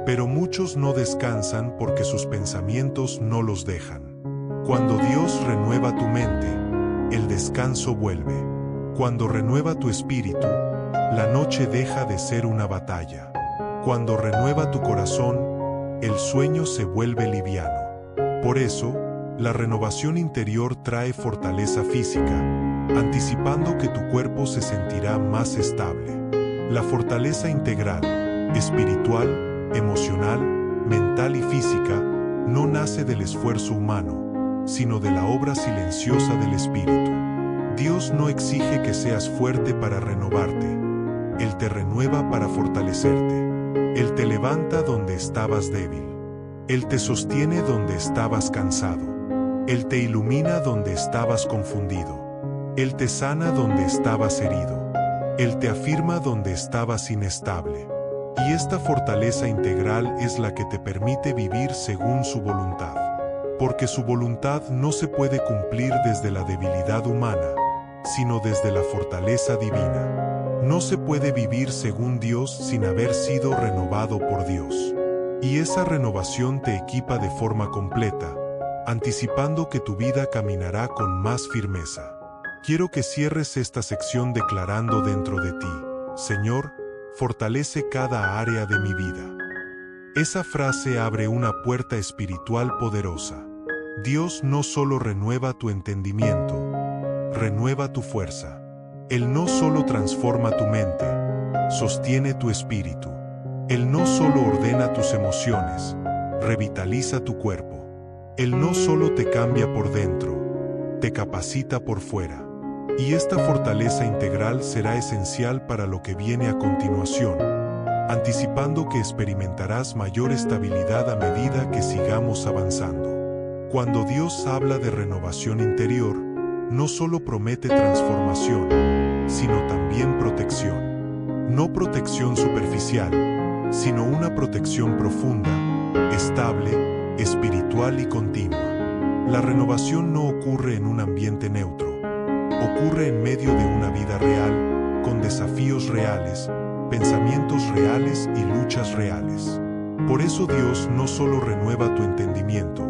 pero muchos no descansan porque sus pensamientos no los dejan. Cuando Dios renueva tu mente, el descanso vuelve. Cuando renueva tu espíritu, la noche deja de ser una batalla. Cuando renueva tu corazón, el sueño se vuelve liviano. Por eso, la renovación interior trae fortaleza física, anticipando que tu cuerpo se sentirá más estable. La fortaleza integral, espiritual, emocional, mental y física, no nace del esfuerzo humano, sino de la obra silenciosa del Espíritu. Dios no exige que seas fuerte para renovarte. Él te renueva para fortalecerte. Él te levanta donde estabas débil. Él te sostiene donde estabas cansado. Él te ilumina donde estabas confundido. Él te sana donde estabas herido. Él te afirma donde estabas inestable. Y esta fortaleza integral es la que te permite vivir según su voluntad. Porque su voluntad no se puede cumplir desde la debilidad humana, sino desde la fortaleza divina. No se puede vivir según Dios sin haber sido renovado por Dios. Y esa renovación te equipa de forma completa, anticipando que tu vida caminará con más firmeza. Quiero que cierres esta sección declarando dentro de ti: Señor, fortalece cada área de mi vida. Esa frase abre una puerta espiritual poderosa. Dios no solo renueva tu entendimiento, renueva tu fuerza. Él no solo transforma tu mente, sostiene tu espíritu. Él no solo ordena tus emociones, revitaliza tu cuerpo. Él no solo te cambia por dentro, te capacita por fuera. Y esta fortaleza integral será esencial para lo que viene a continuación, anticipando que experimentarás mayor estabilidad a medida que sigamos avanzando. Cuando Dios habla de renovación interior, no solo promete transformación, sino también protección. No protección superficial, sino una protección profunda, estable, espiritual y continua. La renovación no ocurre en un ambiente neutro. Ocurre en medio de una vida real, con desafíos reales, pensamientos reales y luchas reales. Por eso Dios no solo renueva tu entendimiento,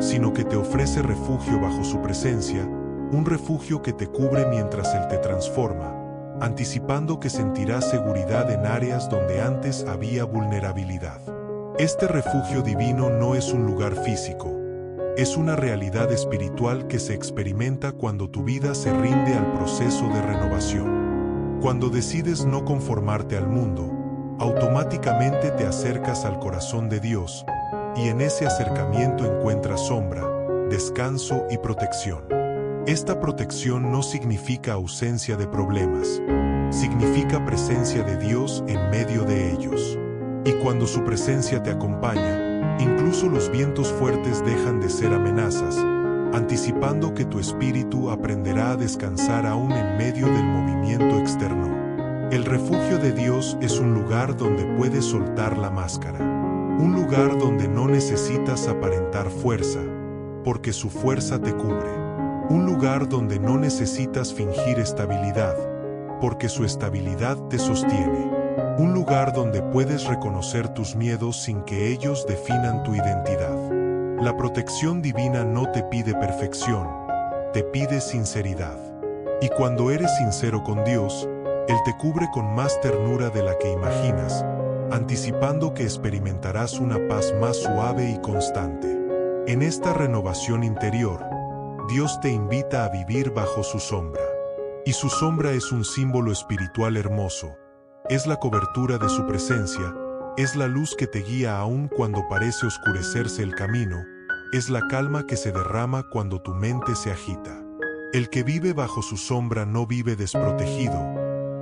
sino que te ofrece refugio bajo su presencia, un refugio que te cubre mientras Él te transforma, anticipando que sentirás seguridad en áreas donde antes había vulnerabilidad. Este refugio divino no es un lugar físico, es una realidad espiritual que se experimenta cuando tu vida se rinde al proceso de renovación. Cuando decides no conformarte al mundo, automáticamente te acercas al corazón de Dios, y en ese acercamiento encuentras sombra, descanso y protección. Esta protección no significa ausencia de problemas, significa presencia de Dios en medio de ellos. Y cuando su presencia te acompaña, incluso los vientos fuertes dejan de ser amenazas, anticipando que tu espíritu aprenderá a descansar aún en medio del movimiento externo. El refugio de Dios es un lugar donde puedes soltar la máscara, un lugar donde no necesitas aparentar fuerza, porque su fuerza te cubre. Un lugar donde no necesitas fingir estabilidad, porque su estabilidad te sostiene. Un lugar donde puedes reconocer tus miedos sin que ellos definan tu identidad. La protección divina no te pide perfección, te pide sinceridad. Y cuando eres sincero con Dios, Él te cubre con más ternura de la que imaginas, anticipando que experimentarás una paz más suave y constante. En esta renovación interior, Dios te invita a vivir bajo su sombra. Y su sombra es un símbolo espiritual hermoso. Es la cobertura de su presencia, es la luz que te guía aún cuando parece oscurecerse el camino, es la calma que se derrama cuando tu mente se agita. El que vive bajo su sombra no vive desprotegido,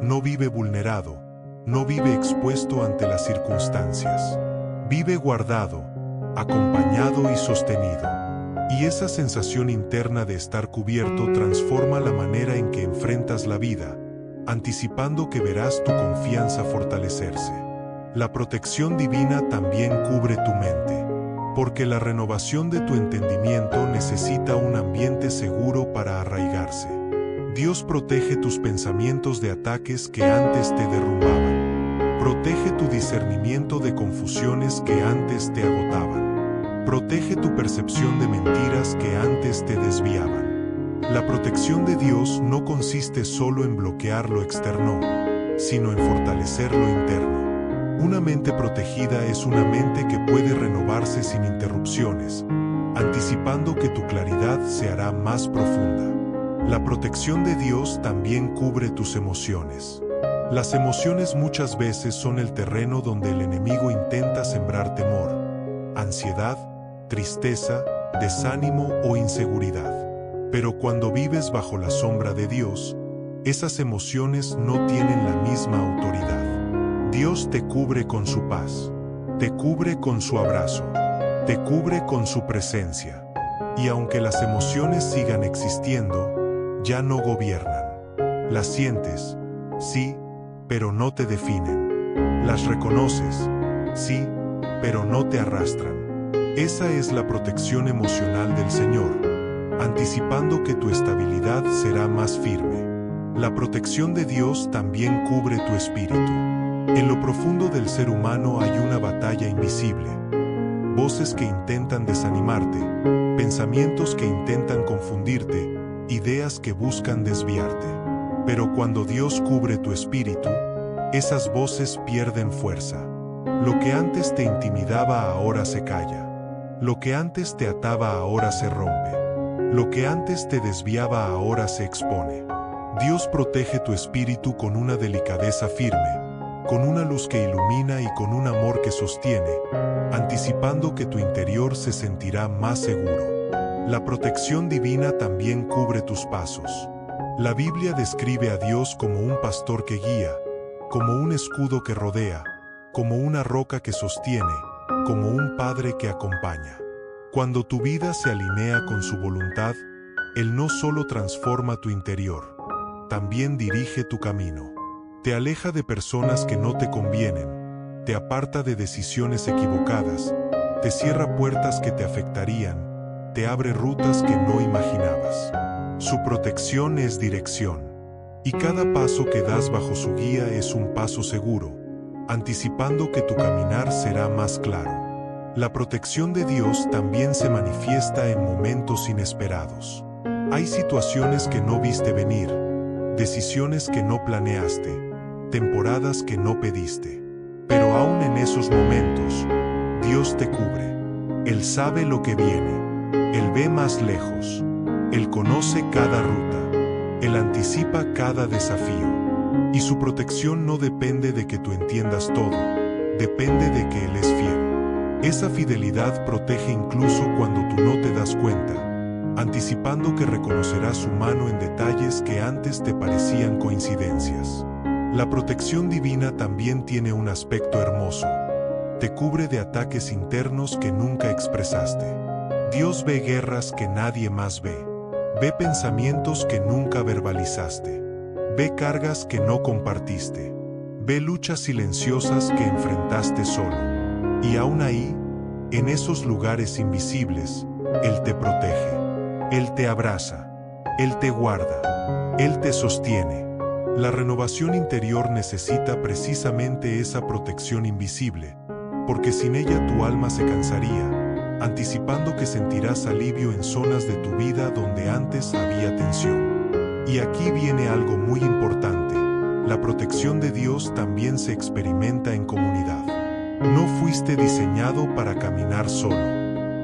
no vive vulnerado, no vive expuesto ante las circunstancias. Vive guardado, acompañado y sostenido. Y esa sensación interna de estar cubierto transforma la manera en que enfrentas la vida, anticipando que verás tu confianza fortalecerse. La protección divina también cubre tu mente, porque la renovación de tu entendimiento necesita un ambiente seguro para arraigarse. Dios protege tus pensamientos de ataques que antes te derrumbaban. Protege tu discernimiento de confusiones que antes te agotaban. Protege tu percepción de mentiras que antes te desviaban. La protección de Dios no consiste solo en bloquear lo externo, sino en fortalecer lo interno. Una mente protegida es una mente que puede renovarse sin interrupciones, anticipando que tu claridad se hará más profunda. La protección de Dios también cubre tus emociones. Las emociones muchas veces son el terreno donde el enemigo intenta sembrar temor, ansiedad, tristeza, desánimo o inseguridad. Pero cuando vives bajo la sombra de Dios, esas emociones no tienen la misma autoridad. Dios te cubre con su paz, te cubre con su abrazo, te cubre con su presencia. Y aunque las emociones sigan existiendo, ya no gobiernan. Las sientes, sí, pero no te definen. Las reconoces, sí, pero no te arrastran. Esa es la protección emocional del Señor, anticipando que tu estabilidad será más firme. La protección de Dios también cubre tu espíritu. En lo profundo del ser humano hay una batalla invisible. Voces que intentan desanimarte, pensamientos que intentan confundirte, ideas que buscan desviarte. Pero cuando Dios cubre tu espíritu, esas voces pierden fuerza. Lo que antes te intimidaba ahora se calla. Lo que antes te ataba ahora se rompe. Lo que antes te desviaba ahora se expone. Dios protege tu espíritu con una delicadeza firme, con una luz que ilumina y con un amor que sostiene, anticipando que tu interior se sentirá más seguro. La protección divina también cubre tus pasos. La Biblia describe a Dios como un pastor que guía, como un escudo que rodea, como una roca que sostiene, como un padre que acompaña. Cuando tu vida se alinea con su voluntad, Él no solo transforma tu interior, también dirige tu camino. Te aleja de personas que no te convienen, te aparta de decisiones equivocadas, te cierra puertas que te afectarían, te abre rutas que no imaginabas. Su protección es dirección, y cada paso que das bajo su guía es un paso seguro, anticipando que tu caminar será más claro. La protección de Dios también se manifiesta en momentos inesperados. Hay situaciones que no viste venir, decisiones que no planeaste, temporadas que no pediste. Pero aún en esos momentos, Dios te cubre. Él sabe lo que viene. Él ve más lejos. Él conoce cada ruta. Él anticipa cada desafío. Y su protección no depende de que tú entiendas todo, depende de que Él es fiel. Esa fidelidad protege incluso cuando tú no te das cuenta, anticipando que reconocerás su mano en detalles que antes te parecían coincidencias. La protección divina también tiene un aspecto hermoso. Te cubre de ataques internos que nunca expresaste. Dios ve guerras que nadie más ve. Ve pensamientos que nunca verbalizaste. Ve cargas que no compartiste. Ve luchas silenciosas que enfrentaste solo. Y aún ahí, en esos lugares invisibles, Él te protege. Él te abraza. Él te guarda. Él te sostiene. La renovación interior necesita precisamente esa protección invisible, porque sin ella tu alma se cansaría, anticipando que sentirás alivio en zonas de tu vida donde antes había tensión. Y aquí viene algo muy importante. La protección de Dios también se experimenta en comunidad. No fuiste diseñado para caminar solo.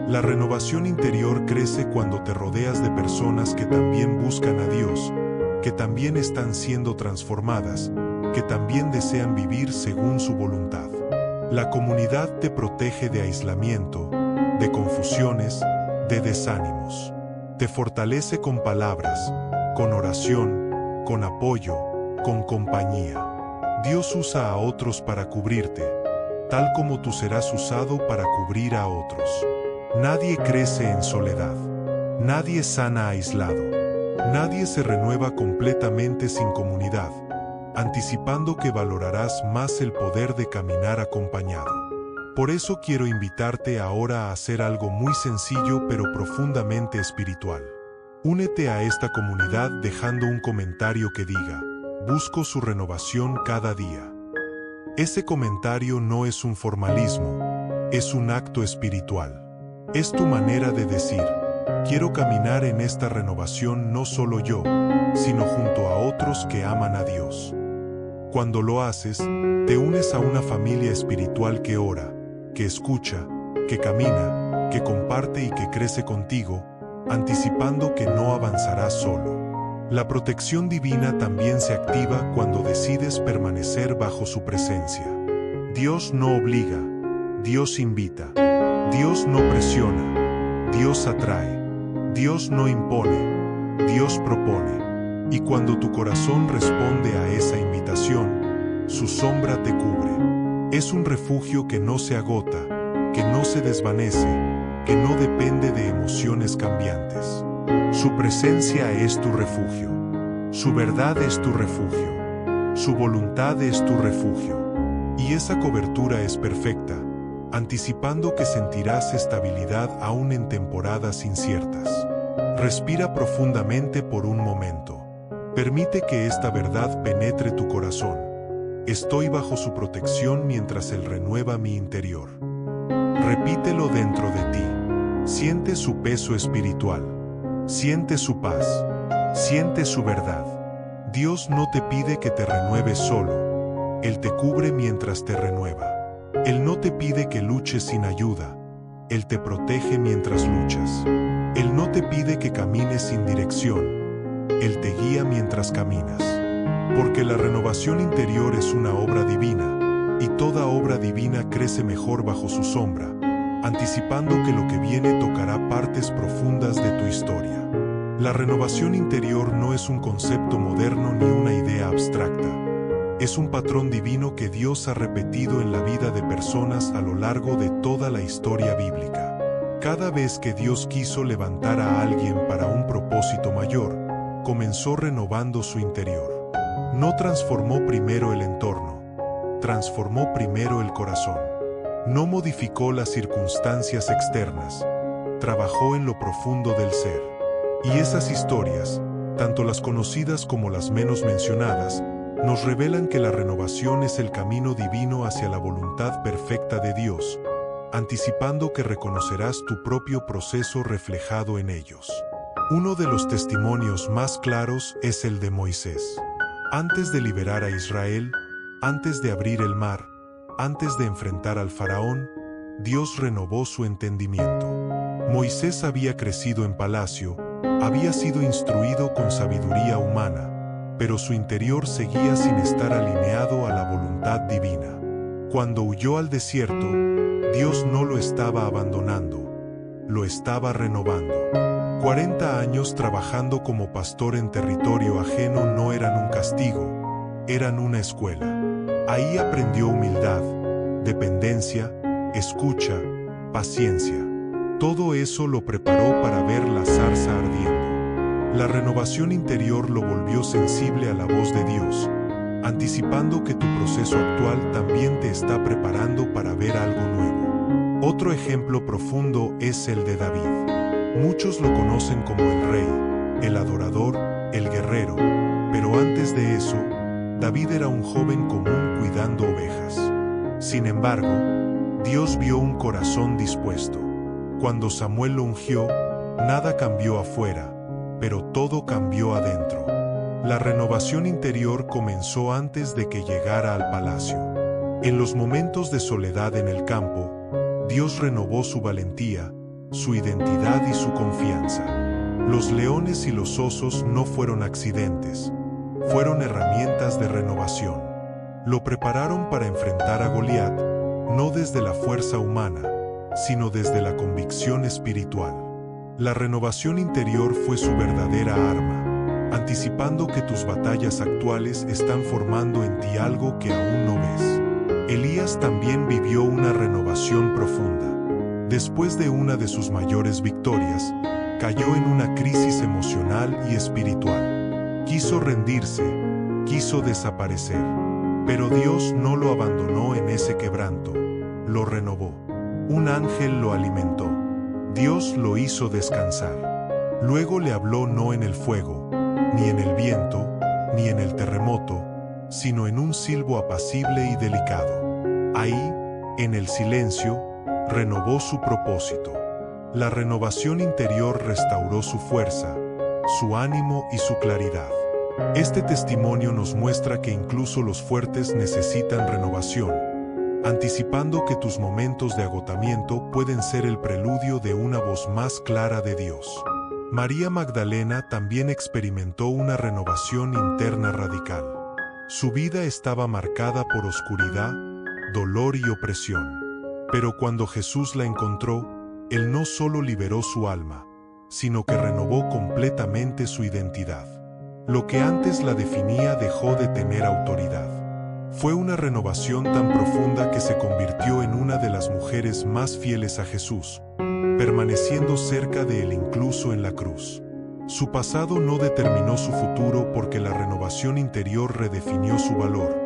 La renovación interior crece cuando te rodeas de personas que también buscan a Dios, que también están siendo transformadas, que también desean vivir según su voluntad. La comunidad te protege de aislamiento, de confusiones, de desánimos. Te fortalece con palabras, con oración, con apoyo, con compañía. Dios usa a otros para cubrirte, tal como tú serás usado para cubrir a otros. Nadie crece en soledad. Nadie sana aislado. Nadie se renueva completamente sin comunidad, anticipando que valorarás más el poder de caminar acompañado. Por eso quiero invitarte ahora a hacer algo muy sencillo pero profundamente espiritual. Únete a esta comunidad dejando un comentario que diga: busco su renovación cada día. Ese comentario no es un formalismo, es un acto espiritual. Es tu manera de decir: quiero caminar en esta renovación no solo yo, sino junto a otros que aman a Dios. Cuando lo haces, te unes a una familia espiritual que ora, que escucha, que camina, que comparte y que crece contigo, anticipando que no avanzarás solo. La protección divina también se activa cuando decides permanecer bajo su presencia. Dios no obliga, Dios invita, Dios no presiona, Dios atrae, Dios no impone, Dios propone. Y cuando tu corazón responde a esa invitación, su sombra te cubre. Es un refugio que no se agota, que no se desvanece, que no depende de emociones cambiantes. Su presencia es tu refugio. Su verdad es tu refugio. Su voluntad es tu refugio. Y esa cobertura es perfecta, anticipando que sentirás estabilidad aún en temporadas inciertas. Respira profundamente por un momento. Permite que esta verdad penetre tu corazón. Estoy bajo su protección mientras Él renueva mi interior. Repítelo dentro de ti. Siente su peso espiritual. Siente su paz. Siente su verdad. Dios no te pide que te renueves solo. Él te cubre mientras te renueva. Él no te pide que luches sin ayuda. Él te protege mientras luchas. Él no te pide que camines sin dirección. Él te guía mientras caminas. Porque la renovación interior es una obra divina, y toda obra divina crece mejor bajo su sombra, anticipando que lo que viene tocará partes profundas de tu historia. La renovación interior no es un concepto moderno ni una idea abstracta. Es un patrón divino que Dios ha repetido en la vida de personas a lo largo de toda la historia bíblica. Cada vez que Dios quiso levantar a alguien para un propósito mayor, comenzó renovando su interior. No transformó primero el entorno, transformó primero el corazón. No modificó las circunstancias externas, trabajó en lo profundo del ser. Y esas historias, tanto las conocidas como las menos mencionadas, nos revelan que la renovación es el camino divino hacia la voluntad perfecta de Dios, anticipando que reconocerás tu propio proceso reflejado en ellos. Uno de los testimonios más claros es el de Moisés. Antes de liberar a Israel, antes de abrir el mar, antes de enfrentar al faraón, Dios renovó su entendimiento. Moisés había crecido en palacio, había sido instruido con sabiduría humana, pero su interior seguía sin estar alineado a la voluntad divina. Cuando huyó al desierto, Dios no lo estaba abandonando, lo estaba renovando. 40 años trabajando como pastor en territorio ajeno no eran un castigo, eran una escuela. Ahí aprendió humildad, dependencia, escucha, paciencia. Todo eso lo preparó para ver la zarza ardiendo. La renovación interior lo volvió sensible a la voz de Dios, anticipando que tu proceso actual también te está preparando para ver algo nuevo. Otro ejemplo profundo es el de David. Muchos lo conocen como el rey, el adorador, el guerrero, pero antes de eso, David era un joven común cuidando ovejas. Sin embargo, Dios vio un corazón dispuesto. Cuando Samuel lo ungió, nada cambió afuera, pero todo cambió adentro. La renovación interior comenzó antes de que llegara al palacio. En los momentos de soledad en el campo, Dios renovó su valentía, su identidad y su confianza. Los leones y los osos no fueron accidentes, fueron herramientas de renovación. Lo prepararon para enfrentar a Goliat, no desde la fuerza humana, sino desde la convicción espiritual. La renovación interior fue su verdadera arma, anticipando que tus batallas actuales están formando en ti algo que aún no ves. Elías también vivió una renovación profunda. Después de una de sus mayores victorias, cayó en una crisis emocional y espiritual. Quiso rendirse, quiso desaparecer. Pero Dios no lo abandonó en ese quebranto, lo renovó. Un ángel lo alimentó. Dios lo hizo descansar. Luego le habló no en el fuego, ni en el viento, ni en el terremoto, sino en un silbo apacible y delicado. Ahí, en el silencio, renovó su propósito. La renovación interior restauró su fuerza, su ánimo y su claridad. Este testimonio nos muestra que incluso los fuertes necesitan renovación, anticipando que tus momentos de agotamiento pueden ser el preludio de una voz más clara de Dios. María Magdalena también experimentó una renovación interna radical. Su vida estaba marcada por oscuridad, dolor y opresión. Pero cuando Jesús la encontró, Él no solo liberó su alma, sino que renovó completamente su identidad. Lo que antes la definía dejó de tener autoridad. Fue una renovación tan profunda que se convirtió en una de las mujeres más fieles a Jesús, permaneciendo cerca de Él incluso en la cruz. Su pasado no determinó su futuro porque la renovación interior redefinió su valor,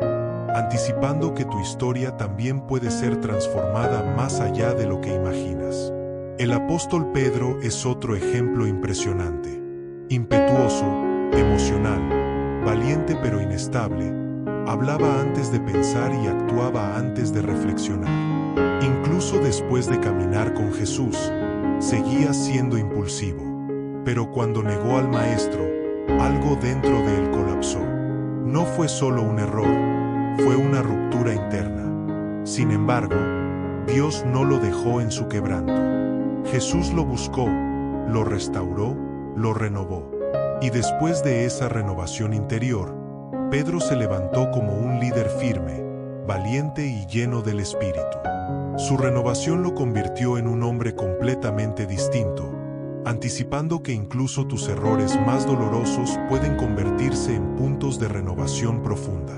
anticipando que tu historia también puede ser transformada más allá de lo que imaginas. El apóstol Pedro es otro ejemplo impresionante. Impetuoso, emocional, valiente pero inestable, hablaba antes de pensar y actuaba antes de reflexionar. Incluso después de caminar con Jesús, seguía siendo impulsivo. Pero cuando negó al Maestro, algo dentro de él colapsó. No fue solo un error, fue una ruptura interna. Sin embargo, Dios no lo dejó en su quebranto. Jesús lo buscó, lo restauró, lo renovó. Y después de esa renovación interior, Pedro se levantó como un líder firme, valiente y lleno del Espíritu. Su renovación lo convirtió en un hombre completamente distinto, anticipando que incluso tus errores más dolorosos pueden convertirse en puntos de renovación profunda.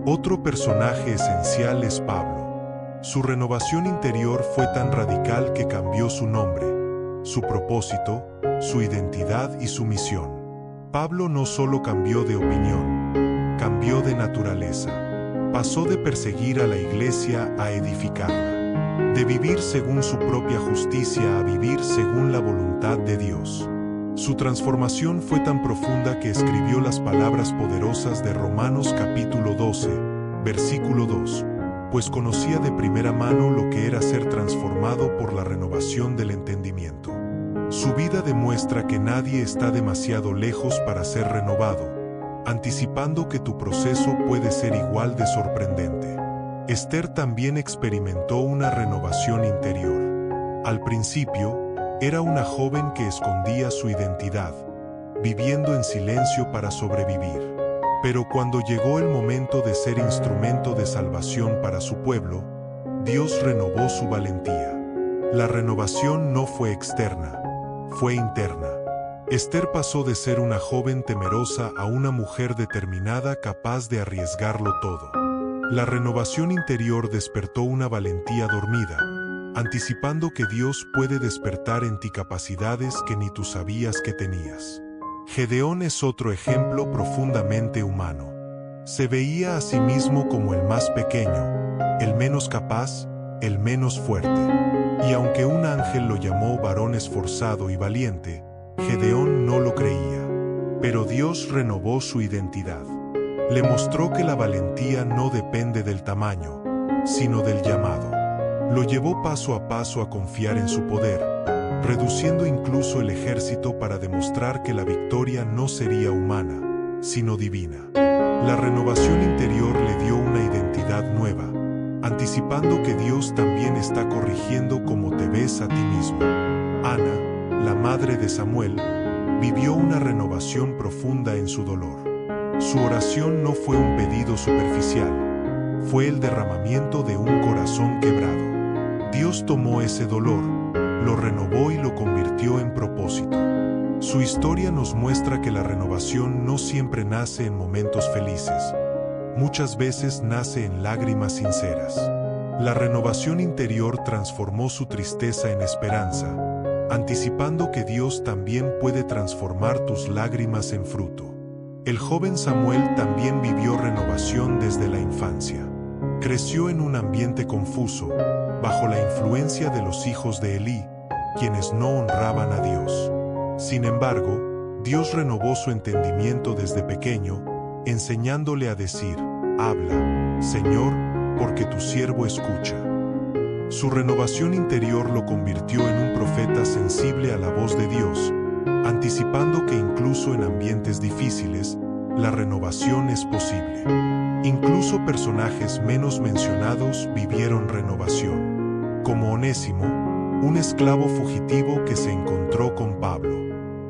Otro personaje esencial es Pablo. Su renovación interior fue tan radical que cambió su nombre, su propósito, su identidad y su misión. Pablo no solo cambió de opinión, cambió de naturaleza. Pasó de perseguir a la iglesia a edificarla, de vivir según su propia justicia a vivir según la voluntad de Dios. Su transformación fue tan profunda que escribió las palabras poderosas de Romanos capítulo 12, versículo 2, pues conocía de primera mano lo que era ser transformado por la renovación del entendimiento. Su vida demuestra que nadie está demasiado lejos para ser renovado, anticipando que tu proceso puede ser igual de sorprendente. Esther también experimentó una renovación interior. Al principio, era una joven que escondía su identidad, viviendo en silencio para sobrevivir. Pero cuando llegó el momento de ser instrumento de salvación para su pueblo, Dios renovó su valentía. La renovación no fue externa, fue interna. Esther pasó de ser una joven temerosa a una mujer determinada capaz de arriesgarlo todo. La renovación interior despertó una valentía dormida, anticipando que Dios puede despertar en ti capacidades que ni tú sabías que tenías. Gedeón es otro ejemplo profundamente humano. Se veía a sí mismo como el más pequeño, el menos capaz, el menos fuerte. Y aunque un ángel lo llamó varón esforzado y valiente, Gedeón no lo creía. Pero Dios renovó su identidad. Le mostró que la valentía no depende del tamaño, sino del llamado. Lo llevó paso a paso a confiar en su poder, reduciendo incluso el ejército para demostrar que la victoria no sería humana, sino divina. La renovación interior le dio una identidad nueva, anticipando que Dios también está corrigiendo cómo te ves a ti mismo. Ana, la madre de Samuel, vivió una renovación profunda en su dolor. Su oración no fue un pedido superficial, fue el derramamiento de un corazón quebrado. Dios tomó ese dolor, lo renovó y lo convirtió en propósito. Su historia nos muestra que la renovación no siempre nace en momentos felices. muchas veces nace en lágrimas sinceras. La renovación interior transformó su tristeza en esperanza, anticipando que Dios también puede transformar tus lágrimas en fruto. El joven Samuel también vivió renovación desde la infancia. Creció en un ambiente confuso, bajo la influencia de los hijos de Elí, quienes no honraban a Dios. Sin embargo, Dios renovó su entendimiento desde pequeño, enseñándole a decir: «Habla, Señor, porque tu siervo escucha». Su renovación interior lo convirtió en un profeta sensible a la voz de Dios, anticipando que incluso en ambientes difíciles, la renovación es posible. Incluso personajes menos mencionados vivieron renovación, como Onésimo, un esclavo fugitivo que se encontró con Pablo.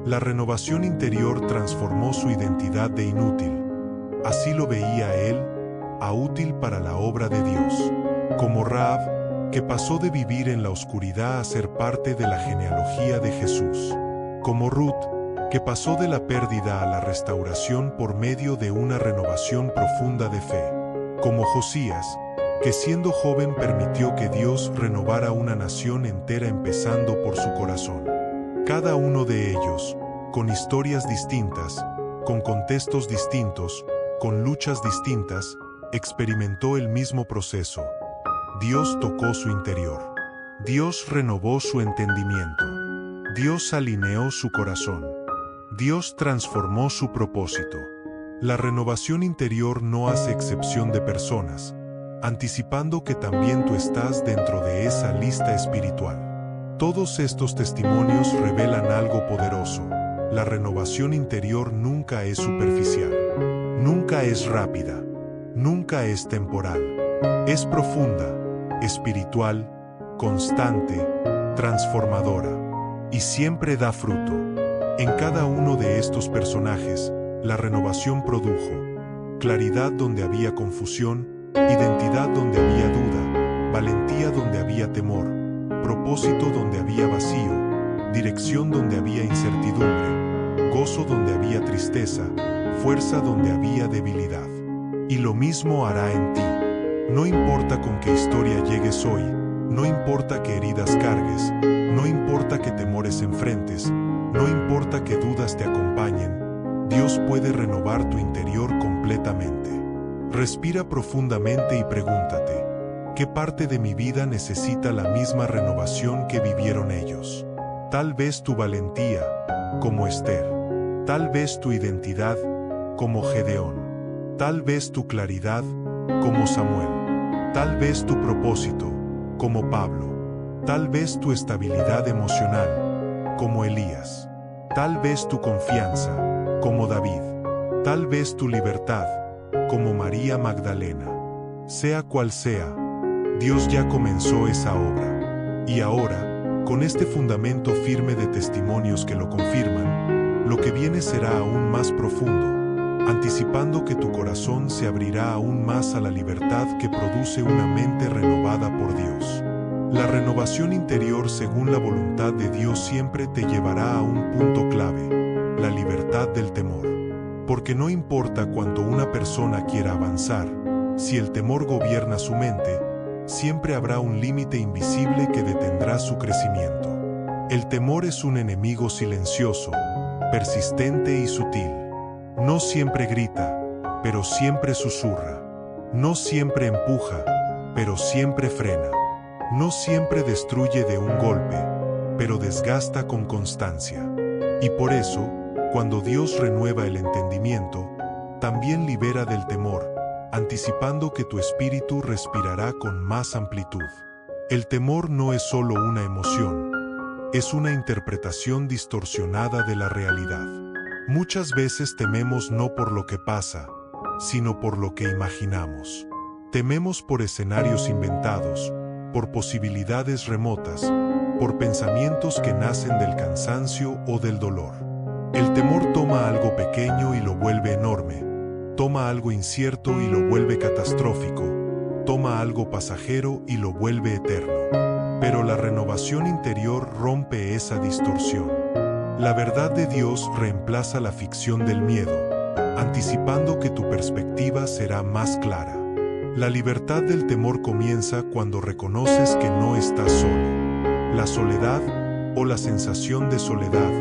La renovación interior transformó su identidad de inútil. Así lo veía él, a útil para la obra de Dios. Como Rahab, que pasó de vivir en la oscuridad a ser parte de la genealogía de Jesús. Como Ruth, que pasó de la pérdida a la restauración por medio de una renovación profunda de fe. Como Josías, que siendo joven permitió que Dios renovara una nación entera empezando por su corazón. Cada uno de ellos, con historias distintas, con contextos distintos, con luchas distintas, experimentó el mismo proceso. Dios tocó su interior. Dios renovó su entendimiento. Dios alineó su corazón. Dios transformó su propósito. La renovación interior no hace excepción de personas, anticipando que también tú estás dentro de esa lista espiritual. Todos estos testimonios revelan algo poderoso. La renovación interior nunca es superficial, nunca es rápida, nunca es temporal. Es profunda, espiritual, constante, transformadora, y siempre da fruto. En cada uno de estos personajes, la renovación produjo claridad donde había confusión, identidad donde había duda, valentía donde había temor, propósito donde había vacío, dirección donde había incertidumbre, gozo donde había tristeza, fuerza donde había debilidad. Y lo mismo hará en ti. No importa con qué historia llegues hoy, no importa qué heridas cargues, no importa qué temores enfrentes, no importa qué dudas te acompañen, Dios puede renovar tu interior completamente. Respira profundamente y pregúntate, ¿qué parte de mi vida necesita la misma renovación que vivieron ellos? Tal vez tu valentía, como Esther. Tal vez tu identidad, como Gedeón. Tal vez tu claridad, como Samuel. Tal vez tu propósito, como Pablo. Tal vez tu estabilidad emocional, como Elías. Tal vez tu confianza, como David. Tal vez tu libertad, como María Magdalena. Sea cual sea, Dios ya comenzó esa obra. Y ahora, con este fundamento firme de testimonios que lo confirman, lo que viene será aún más profundo, anticipando que tu corazón se abrirá aún más a la libertad que produce una mente renovada por Dios. La renovación interior según la voluntad de Dios siempre te llevará a un punto clave, la libertad del temor. Porque no importa cuánto una persona quiera avanzar, si el temor gobierna su mente, siempre habrá un límite invisible que detendrá su crecimiento. El temor es un enemigo silencioso, persistente y sutil. No siempre grita, pero siempre susurra. No siempre empuja, pero siempre frena. No siempre destruye de un golpe, pero desgasta con constancia. Y por eso, cuando Dios renueva el entendimiento, también libera del temor, anticipando que tu espíritu respirará con más amplitud. El temor no es solo una emoción, es una interpretación distorsionada de la realidad. Muchas veces tememos no por lo que pasa, sino por lo que imaginamos. Tememos por escenarios inventados, por posibilidades remotas, por pensamientos que nacen del cansancio o del dolor. El temor toma algo pequeño y lo vuelve enorme, toma algo incierto y lo vuelve catastrófico, toma algo pasajero y lo vuelve eterno. Pero la renovación interior rompe esa distorsión. La verdad de Dios reemplaza la ficción del miedo, anticipando que tu perspectiva será más clara. La libertad del temor comienza cuando reconoces que no estás solo. La soledad, o la sensación de soledad,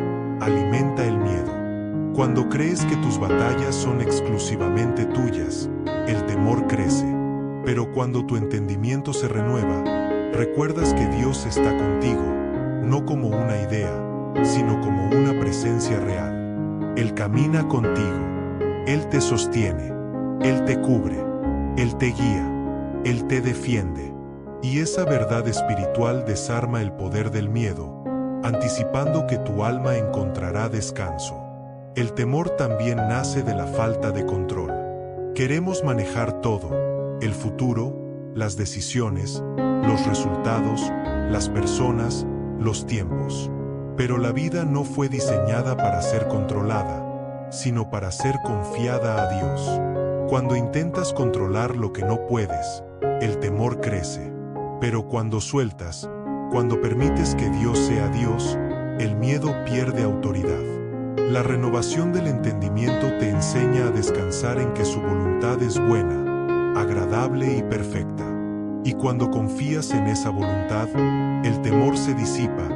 alimenta el miedo. Cuando crees que tus batallas son exclusivamente tuyas, el temor crece. Pero cuando tu entendimiento se renueva, recuerdas que Dios está contigo, no como una idea, sino como una presencia real. Él camina contigo, Él te sostiene, Él te cubre, Él te guía, Él te defiende. Y esa verdad espiritual desarma el poder del miedo, anticipando que tu alma encontrará descanso. El temor también nace de la falta de control. Queremos manejar todo, el futuro, las decisiones, los resultados, las personas, los tiempos. Pero la vida no fue diseñada para ser controlada, sino para ser confiada a Dios. Cuando intentas controlar lo que no puedes, el temor crece. Pero cuando sueltas, cuando permites que Dios sea Dios, el miedo pierde autoridad. La renovación del entendimiento te enseña a descansar en que su voluntad es buena, agradable y perfecta. Y cuando confías en esa voluntad, el temor se disipa,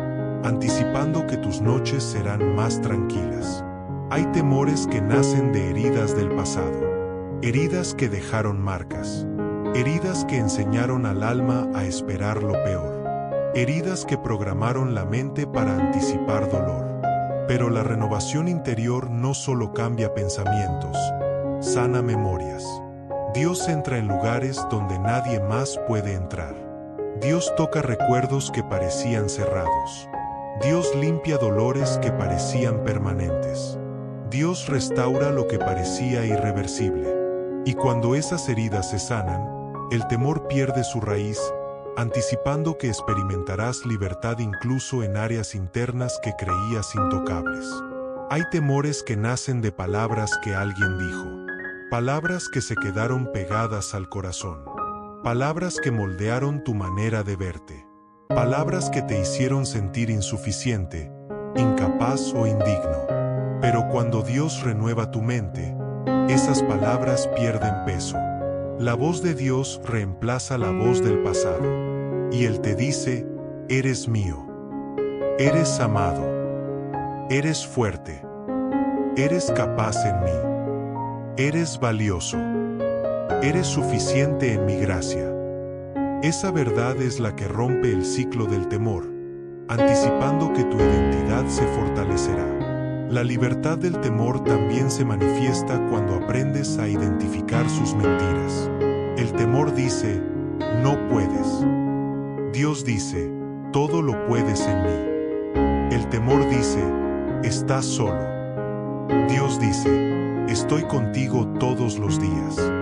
anticipando que tus noches serán más tranquilas. Hay temores que nacen de heridas del pasado, heridas que dejaron marcas, heridas que enseñaron al alma a esperar lo peor, heridas que programaron la mente para anticipar dolor. Pero la renovación interior no solo cambia pensamientos, sana memorias. Dios entra en lugares donde nadie más puede entrar. Dios toca recuerdos que parecían cerrados. Dios limpia dolores que parecían permanentes. Dios restaura lo que parecía irreversible. Y cuando esas heridas se sanan, el temor pierde su raíz, anticipando que experimentarás libertad incluso en áreas internas que creías intocables. Hay temores que nacen de palabras que alguien dijo, palabras que se quedaron pegadas al corazón, palabras que moldearon tu manera de verte, palabras que te hicieron sentir insuficiente, incapaz o indigno. Pero cuando Dios renueva tu mente, esas palabras pierden peso. La voz de Dios reemplaza la voz del pasado, y Él te dice, eres mío, eres amado, eres fuerte, eres capaz en mí, eres valioso, eres suficiente en mi gracia. Esa verdad es la que rompe el ciclo del temor, anticipando que tu identidad se fortalecerá. La libertad del temor también se manifiesta cuando aprendes a identificar sus mentiras. El temor dice, no puedes. Dios dice, todo lo puedes en mí. El temor dice, estás solo. Dios dice, estoy contigo todos los días.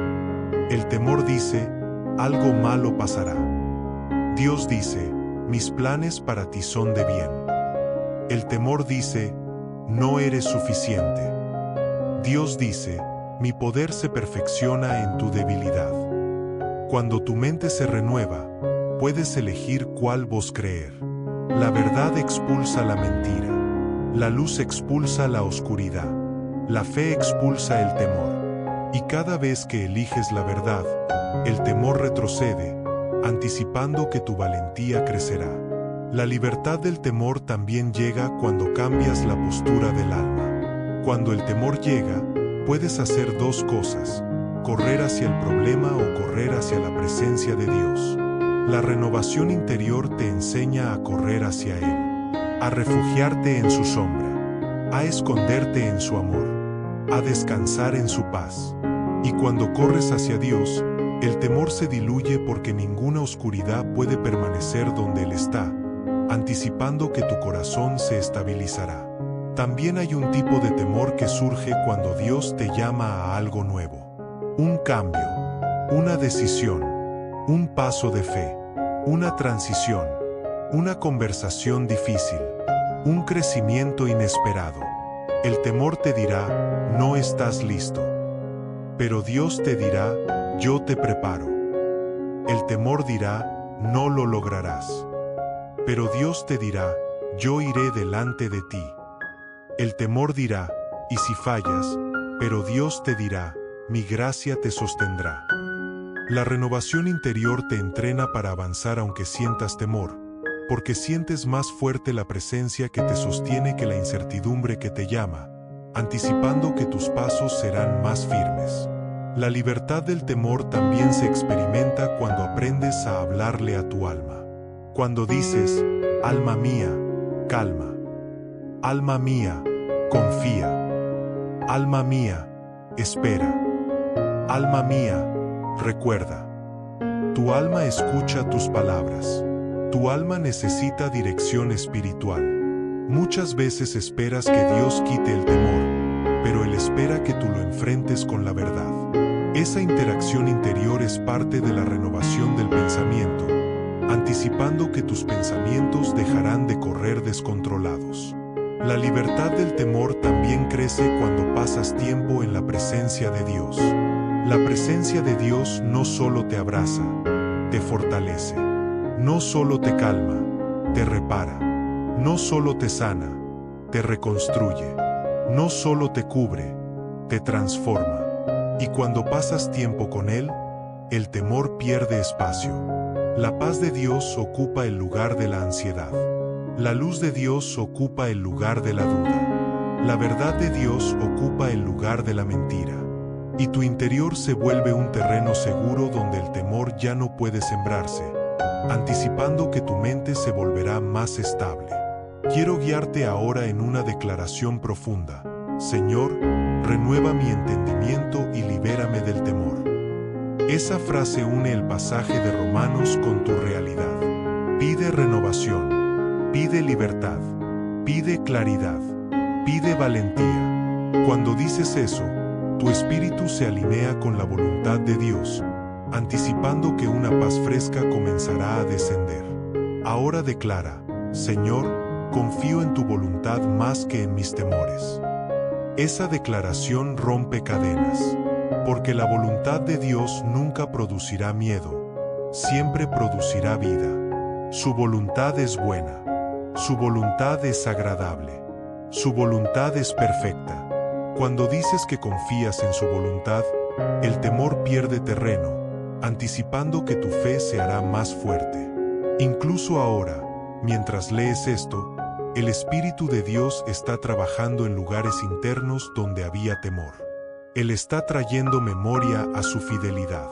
El temor dice, algo malo pasará. Dios dice, mis planes para ti son de bien. El temor dice, no eres suficiente. Dios dice, mi poder se perfecciona en tu debilidad. Cuando tu mente se renueva, puedes elegir cuál voz creer. La verdad expulsa la mentira. La luz expulsa la oscuridad. La fe expulsa el temor. Y cada vez que eliges la verdad, el temor retrocede, anticipando que tu valentía crecerá. La libertad del temor también llega cuando cambias la postura del alma. Cuando el temor llega, puedes hacer dos cosas: correr hacia el problema o correr hacia la presencia de Dios. La renovación interior te enseña a correr hacia Él, a refugiarte en su sombra, a esconderte en su amor, a descansar en su paz. Y cuando corres hacia Dios, el temor se diluye porque ninguna oscuridad puede permanecer donde Él está, anticipando que tu corazón se estabilizará. También hay un tipo de temor que surge cuando Dios te llama a algo nuevo. Un cambio, una decisión, un paso de fe, una transición, una conversación difícil, un crecimiento inesperado. El temor te dirá, no estás listo. Pero Dios te dirá, yo te preparo. El temor dirá, no lo lograrás. Pero Dios te dirá, yo iré delante de ti. El temor dirá, ¿y si fallas? pero Dios te dirá, mi gracia te sostendrá. La renovación interior te entrena para avanzar aunque sientas temor, porque sientes más fuerte la presencia que te sostiene que la incertidumbre que te llama, anticipando que tus pasos serán más firmes. La libertad del temor también se experimenta cuando aprendes a hablarle a tu alma. Cuando dices, alma mía, calma. Alma mía, confía. Alma mía, espera. Alma mía, recuerda. Tu alma escucha tus palabras. Tu alma necesita dirección espiritual. Muchas veces esperas que Dios quite el temor, pero Él espera que tú lo enfrentes con la verdad. Esa interacción interior es parte de la renovación del pensamiento, anticipando que tus pensamientos dejarán de correr descontrolados. La libertad del temor también crece cuando pasas tiempo en la presencia de Dios. La presencia de Dios no solo te abraza, te fortalece. No solo te calma, te repara. No solo te sana, te reconstruye. No solo te cubre, te transforma. Y cuando pasas tiempo con Él, el temor pierde espacio. La paz de Dios ocupa el lugar de la ansiedad. La luz de Dios ocupa el lugar de la duda. La verdad de Dios ocupa el lugar de la mentira. Y tu interior se vuelve un terreno seguro donde el temor ya no puede sembrarse, anticipando que tu mente se volverá más estable. Quiero guiarte ahora en una declaración profunda. Señor, renueva mi entendimiento y libérame del temor. Esa frase une el pasaje de Romanos con tu realidad. Pide renovación, pide libertad, pide claridad, pide valentía. Cuando dices eso, tu espíritu se alinea con la voluntad de Dios, anticipando que una paz fresca comenzará a descender. Ahora declara, Señor, confío en tu voluntad más que en mis temores. Esa declaración rompe cadenas, porque la voluntad de Dios nunca producirá miedo, siempre producirá vida. Su voluntad es buena, su voluntad es agradable, su voluntad es perfecta. Cuando dices que confías en su voluntad, el temor pierde terreno, anticipando que tu fe se hará más fuerte. Incluso ahora, mientras lees esto, el Espíritu de Dios está trabajando en lugares internos donde había temor. Él está trayendo memoria a su fidelidad.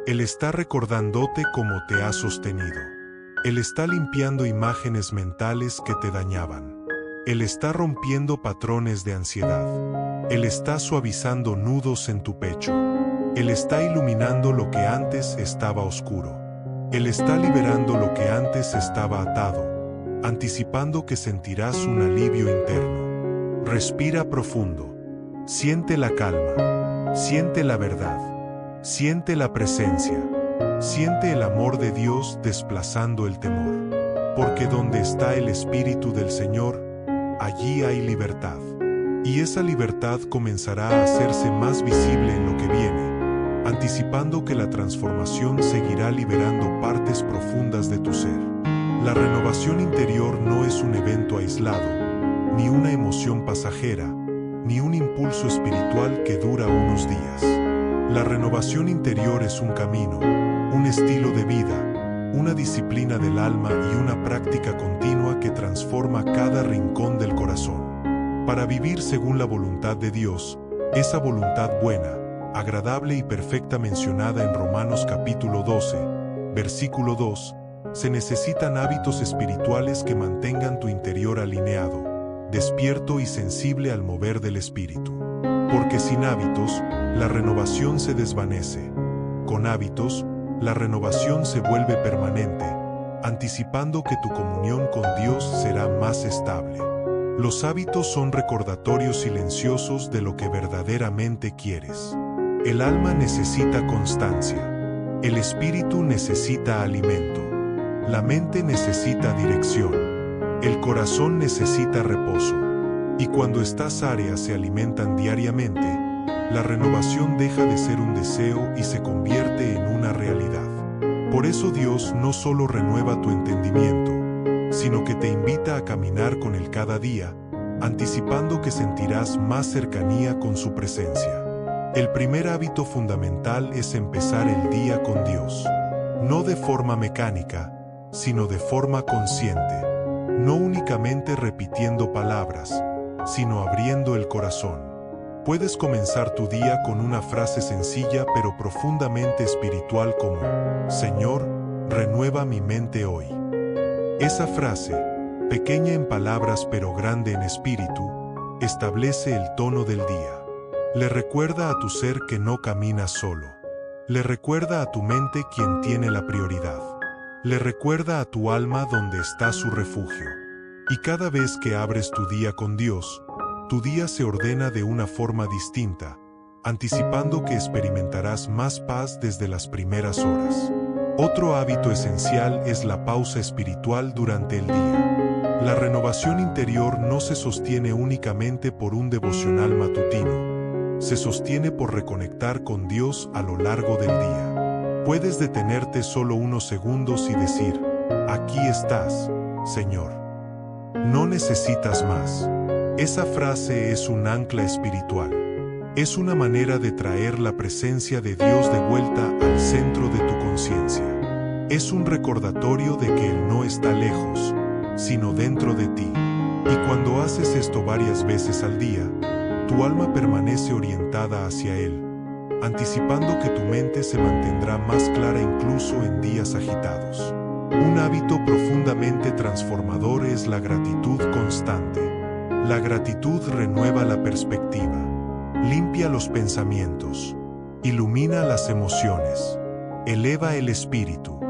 Él está recordándote cómo te ha sostenido. Él está limpiando imágenes mentales que te dañaban. Él está rompiendo patrones de ansiedad. Él está suavizando nudos en tu pecho. Él está iluminando lo que antes estaba oscuro. Él está liberando lo que antes estaba atado, anticipando que sentirás un alivio interno. Respira profundo. Siente la calma. Siente la verdad. Siente la presencia. Siente el amor de Dios desplazando el temor. Porque donde está el Espíritu del Señor, allí hay libertad. Y esa libertad comenzará a hacerse más visible en lo que viene, anticipando que la transformación seguirá liberando partes profundas de tu ser. La renovación interior no es un evento aislado, ni una emoción pasajera, ni un impulso espiritual que dura unos días. La renovación interior es un camino, un estilo de vida, una disciplina del alma y una práctica continua que transforma cada rincón del corazón. Para vivir según la voluntad de Dios, esa voluntad buena, agradable y perfecta mencionada en Romanos capítulo 12, versículo 2, se necesitan hábitos espirituales que mantengan tu interior alineado, despierto y sensible al mover del Espíritu. Porque sin hábitos, la renovación se desvanece. Con hábitos, la renovación se vuelve permanente, anticipando que tu comunión con Dios será más estable. Los hábitos son recordatorios silenciosos de lo que verdaderamente quieres. El alma necesita constancia. El espíritu necesita alimento. La mente necesita dirección. El corazón necesita reposo. Y cuando estas áreas se alimentan diariamente, la renovación deja de ser un deseo y se convierte en una realidad. Por eso Dios no solo renueva tu entendimiento, sino que te invita a caminar con Él cada día, anticipando que sentirás más cercanía con su presencia. El primer hábito fundamental es empezar el día con Dios. No de forma mecánica, sino de forma consciente. No únicamente repitiendo palabras, sino abriendo el corazón. Puedes comenzar tu día con una frase sencilla pero profundamente espiritual como: Señor, renueva mi mente hoy. Esa frase, pequeña en palabras pero grande en espíritu, establece el tono del día. Le recuerda a tu ser que no caminas solo. Le recuerda a tu mente quién tiene la prioridad. Le recuerda a tu alma dónde está su refugio. Y cada vez que abres tu día con Dios, tu día se ordena de una forma distinta, anticipando que experimentarás más paz desde las primeras horas. Otro hábito esencial es la pausa espiritual durante el día. La renovación interior no se sostiene únicamente por un devocional matutino. Se sostiene por reconectar con Dios a lo largo del día. Puedes detenerte solo unos segundos y decir: aquí estás, Señor. No necesitas más. Esa frase es un ancla espiritual. Es una manera de traer la presencia de Dios de vuelta al centro de tu conciencia. Es un recordatorio de que Él no está lejos, sino dentro de ti. Y cuando haces esto varias veces al día, tu alma permanece orientada hacia Él, anticipando que tu mente se mantendrá más clara incluso en días agitados. Un hábito profundamente transformador es la gratitud constante. La gratitud renueva la perspectiva, limpia los pensamientos, ilumina las emociones, eleva el espíritu.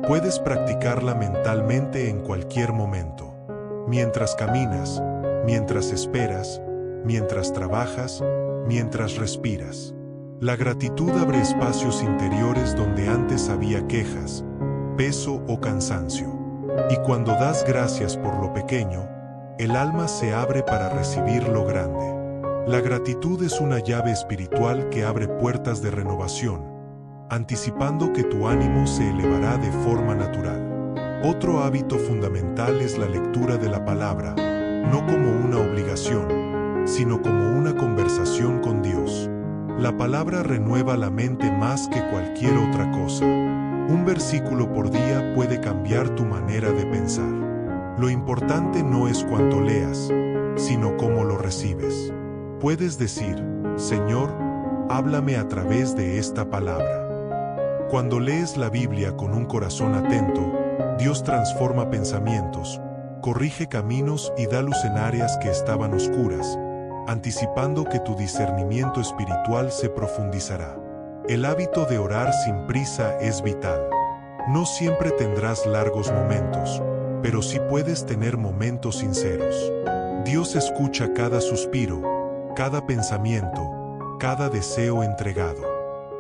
Puedes practicarla mentalmente en cualquier momento. Mientras caminas, mientras esperas, mientras trabajas, mientras respiras. La gratitud abre espacios interiores donde antes había quejas, peso o cansancio. Y cuando das gracias por lo pequeño, el alma se abre para recibir lo grande. La gratitud es una llave espiritual que abre puertas de renovación, anticipando que tu ánimo se elevará de forma natural. Otro hábito fundamental es la lectura de la palabra, no como una obligación, sino como una conversación con Dios. La palabra renueva la mente más que cualquier otra cosa. Un versículo por día puede cambiar tu manera de pensar. Lo importante no es cuánto leas, sino cómo lo recibes. Puedes decir: Señor, háblame a través de esta palabra. Cuando lees la Biblia con un corazón atento, Dios transforma pensamientos, corrige caminos y da luz en áreas que estaban oscuras, anticipando que tu discernimiento espiritual se profundizará. El hábito de orar sin prisa es vital. No siempre tendrás largos momentos, pero sí puedes tener momentos sinceros. Dios escucha cada suspiro, cada pensamiento, cada deseo entregado.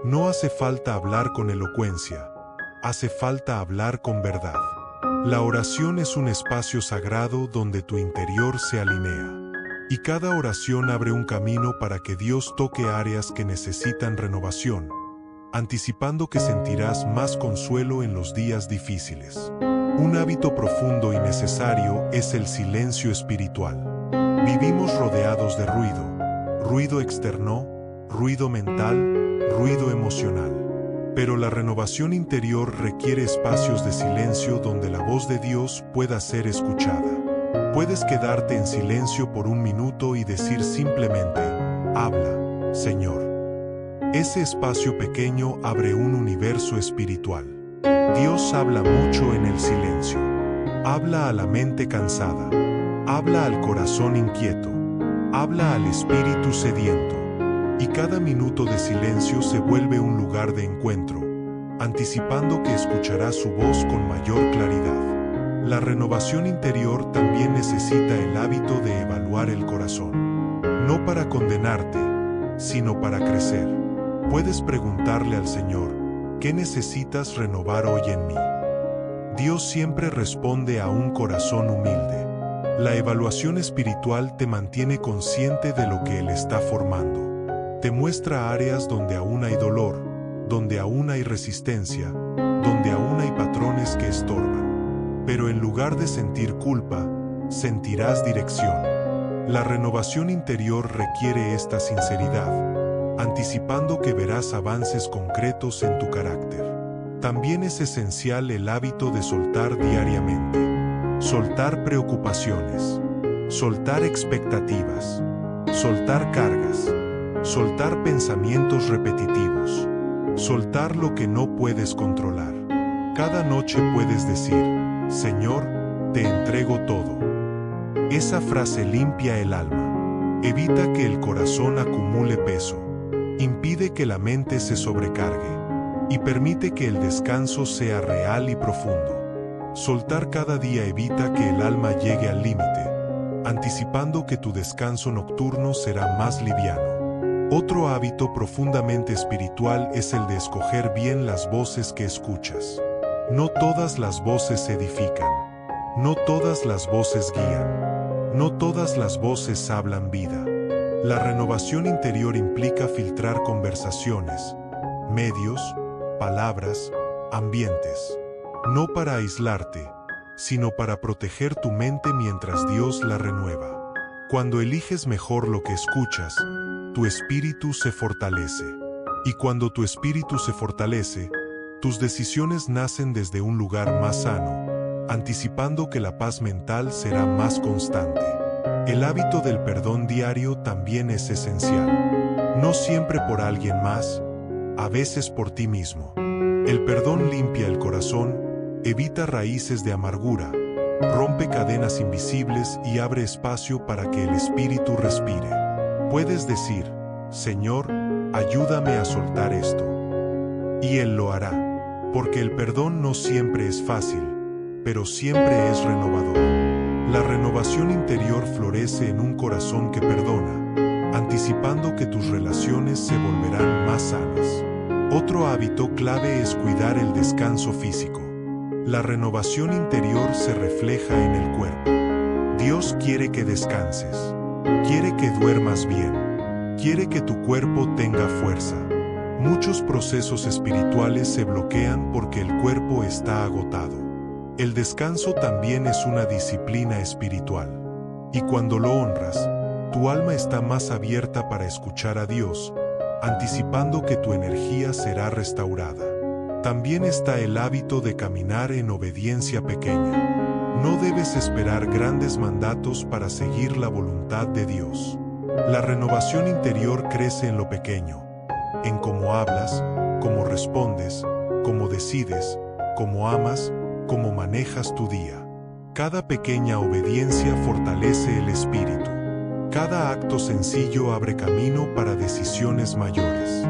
No hace falta hablar con elocuencia, hace falta hablar con verdad. La oración es un espacio sagrado donde tu interior se alinea. Y cada oración abre un camino para que Dios toque áreas que necesitan renovación, anticipando que sentirás más consuelo en los días difíciles. Un hábito profundo y necesario es el silencio espiritual. Vivimos rodeados de ruido externo, ruido mental, ruido emocional. Pero la renovación interior requiere espacios de silencio donde la voz de Dios pueda ser escuchada. Puedes quedarte en silencio por un minuto y decir simplemente: habla, Señor. Ese espacio pequeño abre un universo espiritual. Dios habla mucho en el silencio. Habla a la mente cansada. Habla al corazón inquieto. Habla al espíritu sediento. Y cada minuto de silencio se vuelve un lugar de encuentro, anticipando que escucharás su voz con mayor claridad. La renovación interior también necesita el hábito de evaluar el corazón. No para condenarte, sino para crecer. Puedes preguntarle al Señor: ¿qué necesitas renovar hoy en mí? Dios siempre responde a un corazón humilde. La evaluación espiritual te mantiene consciente de lo que Él está formando. Te muestra áreas donde aún hay dolor, donde aún hay resistencia, donde aún hay patrones que estorban. Pero en lugar de sentir culpa, sentirás dirección. La renovación interior requiere esta sinceridad, anticipando que verás avances concretos en tu carácter. También es esencial el hábito de soltar diariamente. Soltar preocupaciones, soltar expectativas, soltar cargas, soltar pensamientos repetitivos, soltar lo que no puedes controlar. Cada noche puedes decir: Señor, te entrego todo. Esa frase limpia el alma, evita que el corazón acumule peso, impide que la mente se sobrecargue y permite que el descanso sea real y profundo. Soltar cada día evita que el alma llegue al límite, anticipando que tu descanso nocturno será más liviano. Otro hábito profundamente espiritual es el de escoger bien las voces que escuchas. No todas las voces edifican, no todas las voces guían, no todas las voces hablan vida. La renovación interior implica filtrar conversaciones, medios, palabras, ambientes. No para aislarte, sino para proteger tu mente mientras Dios la renueva. Cuando eliges mejor lo que escuchas, tu espíritu se fortalece. Y cuando tu espíritu se fortalece, tus decisiones nacen desde un lugar más sano, anticipando que la paz mental será más constante. El hábito del perdón diario también es esencial. No siempre por alguien más, a veces por ti mismo. El perdón limpia el corazón, evita raíces de amargura, rompe cadenas invisibles y abre espacio para que el espíritu respire. Puedes decir: Señor, ayúdame a soltar esto. Y Él lo hará, porque el perdón no siempre es fácil, pero siempre es renovador. La renovación interior florece en un corazón que perdona, anticipando que tus relaciones se volverán más sanas. Otro hábito clave es cuidar el descanso físico. La renovación interior se refleja en el cuerpo. Dios quiere que descanses, quiere que duermas bien, quiere que tu cuerpo tenga fuerza. Muchos procesos espirituales se bloquean porque el cuerpo está agotado. El descanso también es una disciplina espiritual. Y cuando lo honras, tu alma está más abierta para escuchar a Dios, anticipando que tu energía será restaurada. También está el hábito de caminar en obediencia pequeña. No debes esperar grandes mandatos para seguir la voluntad de Dios. La renovación interior crece en lo pequeño, en cómo hablas, cómo respondes, cómo decides, cómo amas, cómo manejas tu día. Cada pequeña obediencia fortalece el espíritu. Cada acto sencillo abre camino para decisiones mayores.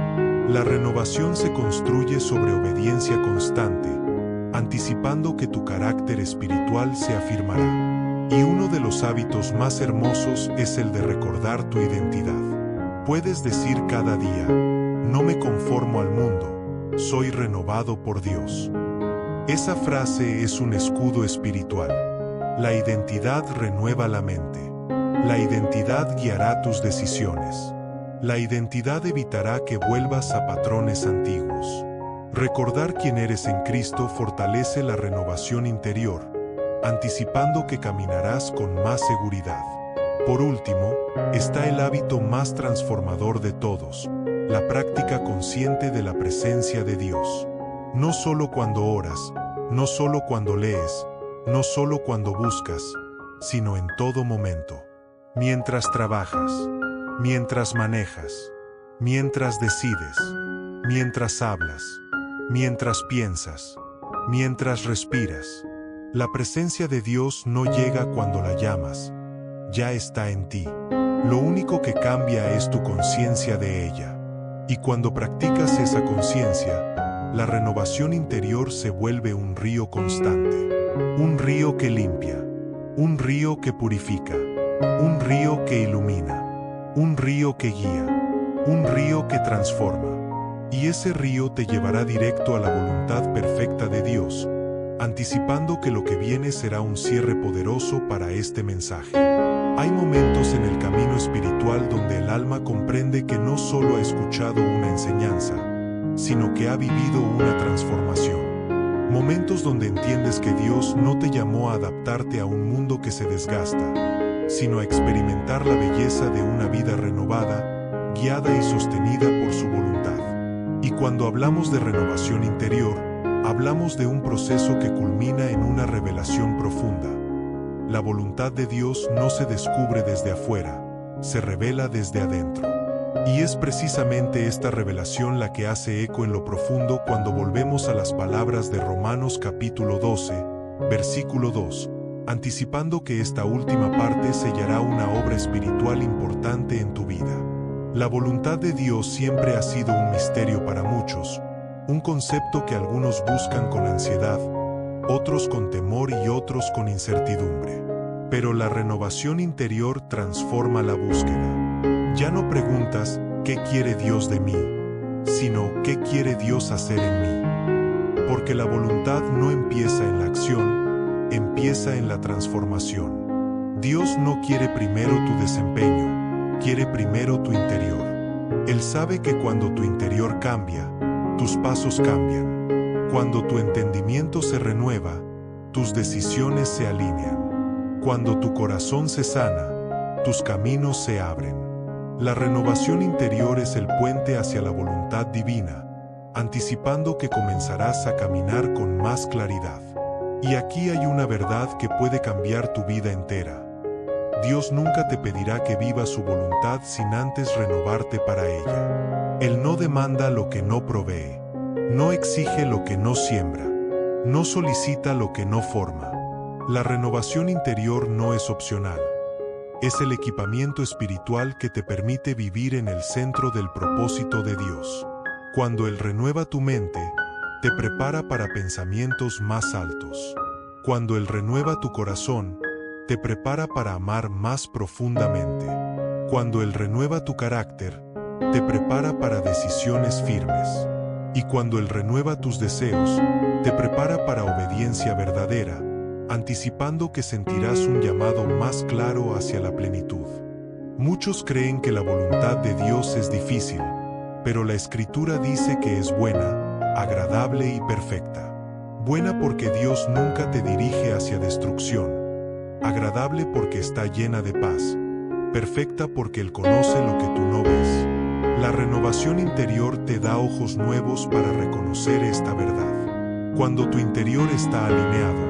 La renovación se construye sobre obediencia constante, anticipando que tu carácter espiritual se afirmará. Y uno de los hábitos más hermosos es el de recordar tu identidad. Puedes decir cada día: no me conformo al mundo, soy renovado por Dios. Esa frase es un escudo espiritual. La identidad renueva la mente. La identidad guiará tus decisiones. La identidad evitará que vuelvas a patrones antiguos. Recordar quién eres en Cristo fortalece la renovación interior, anticipando que caminarás con más seguridad. Por último, está el hábito más transformador de todos, la práctica consciente de la presencia de Dios. No solo cuando oras, no solo cuando lees, no solo cuando buscas, sino en todo momento. Mientras trabajas, mientras manejas, mientras decides, mientras hablas, mientras piensas, mientras respiras. La presencia de Dios no llega cuando la llamas, ya está en ti. Lo único que cambia es tu conciencia de ella. Y cuando practicas esa conciencia, la renovación interior se vuelve un río constante. Un río que limpia, un río que purifica, un río que ilumina, un río que guía, un río que transforma. Y ese río te llevará directo a la voluntad perfecta de Dios, anticipando que lo que viene será un cierre poderoso para este mensaje. Hay momentos en el camino espiritual donde el alma comprende que no solo ha escuchado una enseñanza, sino que ha vivido una transformación. Momentos donde entiendes que Dios no te llamó a adaptarte a un mundo que se desgasta, sino a experimentar la belleza de una vida renovada, guiada y sostenida por su voluntad. Y cuando hablamos de renovación interior, hablamos de un proceso que culmina en una revelación profunda. La voluntad de Dios no se descubre desde afuera, se revela desde adentro. Y es precisamente esta revelación la que hace eco en lo profundo cuando volvemos a las palabras de Romanos capítulo 12, versículo 2, anticipando que esta última parte sellará una obra espiritual importante en tu vida. La voluntad de Dios siempre ha sido un misterio para muchos, un concepto que algunos buscan con ansiedad, otros con temor y otros con incertidumbre. Pero la renovación interior transforma la búsqueda. Ya no preguntas, ¿qué quiere Dios de mí?, sino, ¿qué quiere Dios hacer en mí? Porque la voluntad no empieza en la acción, empieza en la transformación. Dios no quiere primero tu desempeño, quiere primero tu interior. Él sabe que cuando tu interior cambia, tus pasos cambian. Cuando tu entendimiento se renueva, tus decisiones se alinean. Cuando tu corazón se sana, tus caminos se abren. La renovación interior es el puente hacia la voluntad divina, anticipando que comenzarás a caminar con más claridad. Y aquí hay una verdad que puede cambiar tu vida entera. Dios nunca te pedirá que vivas su voluntad sin antes renovarte para ella. Él no demanda lo que no provee, no exige lo que no siembra, no solicita lo que no forma. La renovación interior no es opcional. Es el equipamiento espiritual que te permite vivir en el centro del propósito de Dios. Cuando Él renueva tu mente, te prepara para pensamientos más altos. Cuando Él renueva tu corazón, te prepara para amar más profundamente. Cuando Él renueva tu carácter, te prepara para decisiones firmes. Y cuando Él renueva tus deseos, te prepara para obediencia verdadera, anticipando que sentirás un llamado más claro hacia la plenitud. Muchos creen que la voluntad de Dios es difícil, pero la Escritura dice que es buena, agradable y perfecta. Buena porque Dios nunca te dirige hacia destrucción, agradable porque está llena de paz, perfecta porque Él conoce lo que tú no ves. La renovación interior te da ojos nuevos para reconocer esta verdad. Cuando tu interior está alineado,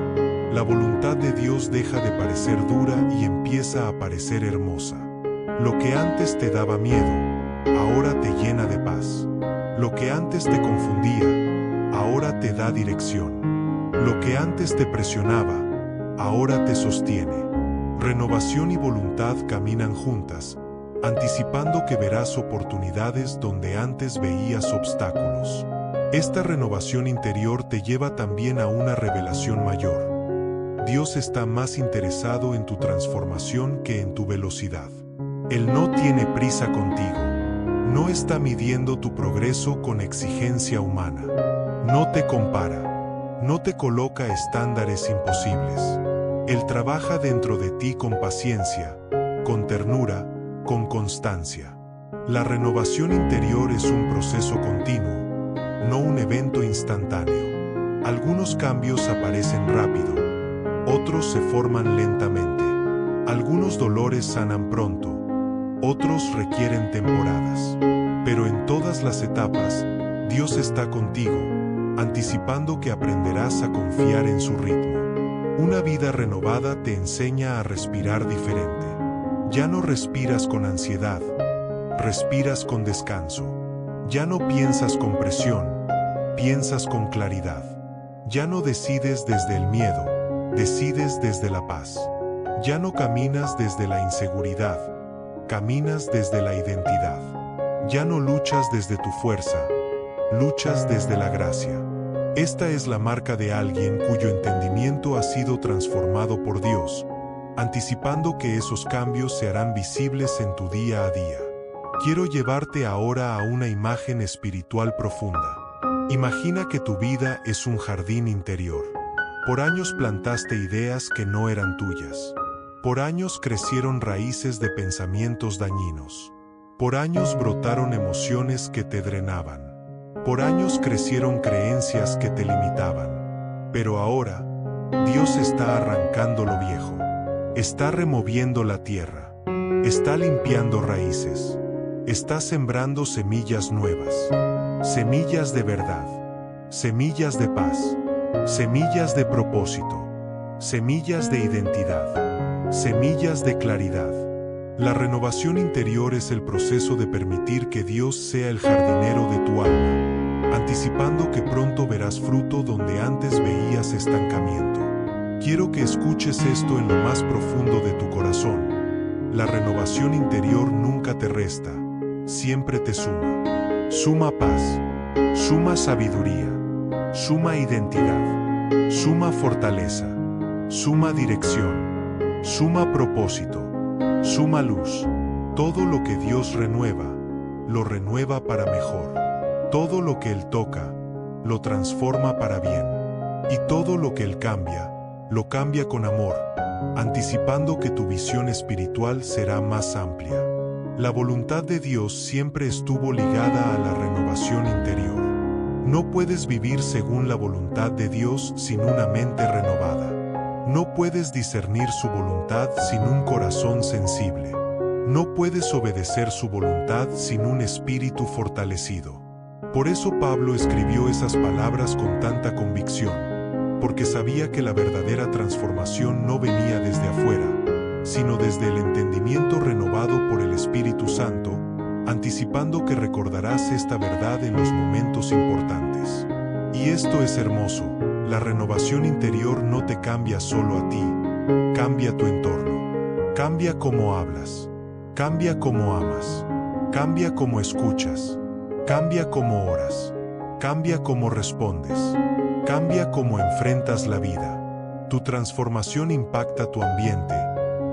la voluntad de Dios deja de parecer dura y empieza a parecer hermosa. Lo que antes te daba miedo, ahora te llena de paz. Lo que antes te confundía, ahora te da dirección. Lo que antes te presionaba, ahora te sostiene. Renovación y voluntad caminan juntas, anticipando que verás oportunidades donde antes veías obstáculos. Esta renovación interior te lleva también a una revelación mayor. Dios está más interesado en tu transformación que en tu velocidad. Él no tiene prisa contigo. No está midiendo tu progreso con exigencia humana. No te compara. No te coloca estándares imposibles. Él trabaja dentro de ti con paciencia, con ternura, con constancia. La renovación interior es un proceso continuo, no un evento instantáneo. Algunos cambios aparecen rápido, otros se forman lentamente. Algunos dolores sanan pronto, otros requieren temporadas. Pero en todas las etapas, Dios está contigo, anticipando que aprenderás a confiar en su ritmo. Una vida renovada te enseña a respirar diferente. Ya no respiras con ansiedad, respiras con descanso. Ya no piensas con presión, piensas con claridad. Ya no decides desde el miedo, decides desde la paz. Ya no caminas desde la inseguridad, caminas desde la identidad. Ya no luchas desde tu fuerza, luchas desde la gracia. Esta es la marca de alguien cuyo entendimiento ha sido transformado por Dios, anticipando que esos cambios se harán visibles en tu día a día. Quiero llevarte ahora a una imagen espiritual profunda. Imagina que tu vida es un jardín interior. Por años plantaste ideas que no eran tuyas. Por años crecieron raíces de pensamientos dañinos. Por años brotaron emociones que te drenaban. Por años crecieron creencias que te limitaban. Pero ahora, Dios está arrancando lo viejo. Está removiendo la tierra. Está limpiando raíces. Está sembrando semillas nuevas. Semillas de verdad. Semillas de paz. Semillas de propósito. Semillas de identidad. Semillas de claridad. La renovación interior es el proceso de permitir que Dios sea el jardinero de tu alma, anticipando que pronto verás fruto donde antes veías estancamiento. Quiero que escuches esto en lo más profundo de tu corazón. La renovación interior nunca te resta, siempre te suma. Suma paz, suma sabiduría, suma identidad, suma fortaleza, suma dirección, suma propósito, suma luz. Todo lo que Dios renueva, lo renueva para mejor. Todo lo que Él toca, lo transforma para bien. Y todo lo que Él cambia, lo cambia con amor, anticipando que tu visión espiritual será más amplia. La voluntad de Dios siempre estuvo ligada a la renovación interior. No puedes vivir según la voluntad de Dios sin una mente renovada. No puedes discernir su voluntad sin un corazón sensible. No puedes obedecer su voluntad sin un espíritu fortalecido. Por eso Pablo escribió esas palabras con tanta convicción, porque sabía que la verdadera transformación no venía desde afuera, sino desde el entendimiento renovado por el Espíritu Santo, anticipando que recordarás esta verdad en los momentos importantes. Y esto es hermoso. La renovación interior no te cambia solo a ti, cambia tu entorno. Cambia cómo hablas, cambia cómo amas, cambia cómo escuchas, cambia cómo oras, cambia cómo respondes, cambia cómo enfrentas la vida. Tu transformación impacta tu ambiente,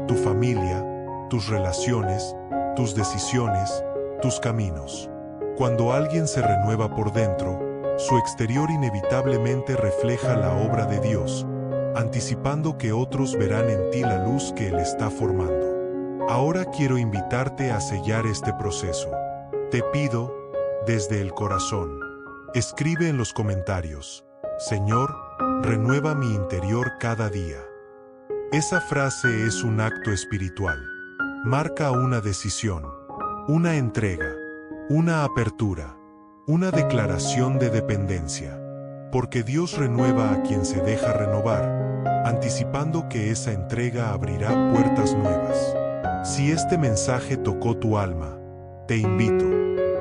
tu familia, tus relaciones, tus decisiones, tus caminos. Cuando alguien se renueva por dentro, su exterior inevitablemente refleja la obra de Dios, anticipando que otros verán en ti la luz que Él está formando. Ahora quiero invitarte a sellar este proceso. Te pido, desde el corazón, escribe en los comentarios: Señor, renueva mi interior cada día. Esa frase es un acto espiritual. Marca una decisión, una entrega, una apertura, una declaración de dependencia. Porque Dios renueva a quien se deja renovar, anticipando que esa entrega abrirá puertas nuevas. Si este mensaje tocó tu alma, te invito,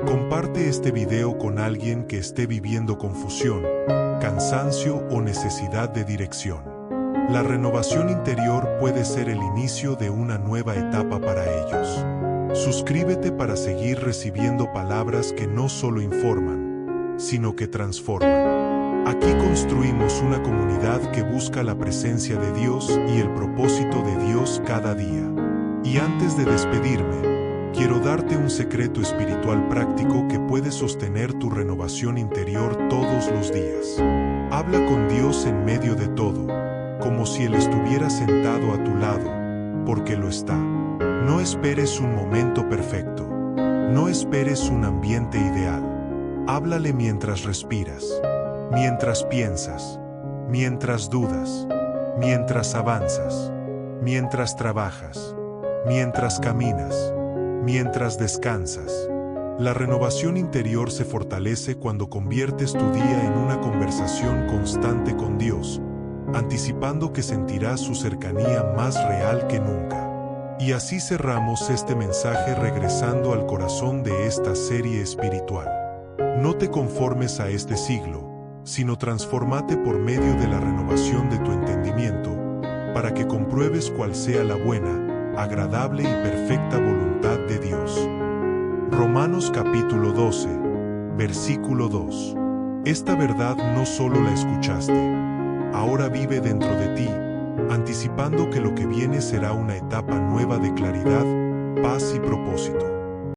comparte este video con alguien que esté viviendo confusión, cansancio o necesidad de dirección. La renovación interior puede ser el inicio de una nueva etapa para ellos. Suscríbete para seguir recibiendo palabras que no solo informan, sino que transforman. Aquí construimos una comunidad que busca la presencia de Dios y el propósito de Dios cada día. Y antes de despedirme, quiero darte un secreto espiritual práctico que puede sostener tu renovación interior todos los días. Habla con Dios en medio de todo, como si Él estuviera sentado a tu lado, porque lo está. No esperes un momento perfecto. No esperes un ambiente ideal. Háblale mientras respiras, mientras piensas, mientras dudas, mientras avanzas, mientras trabajas, mientras caminas, mientras descansas. La renovación interior se fortalece cuando conviertes tu día en una conversación constante con Dios, anticipando que sentirás su cercanía más real que nunca. Y así cerramos este mensaje regresando al corazón de esta serie espiritual. No te conformes a este siglo, sino transfórmate por medio de la renovación de tu entendimiento, para que compruebes cuál sea la buena, agradable y perfecta voluntad de Dios. Romanos capítulo 12, versículo 2. Esta verdad no solo la escuchaste, ahora vive dentro de ti, anticipando que lo que viene será una etapa nueva de claridad, paz y propósito.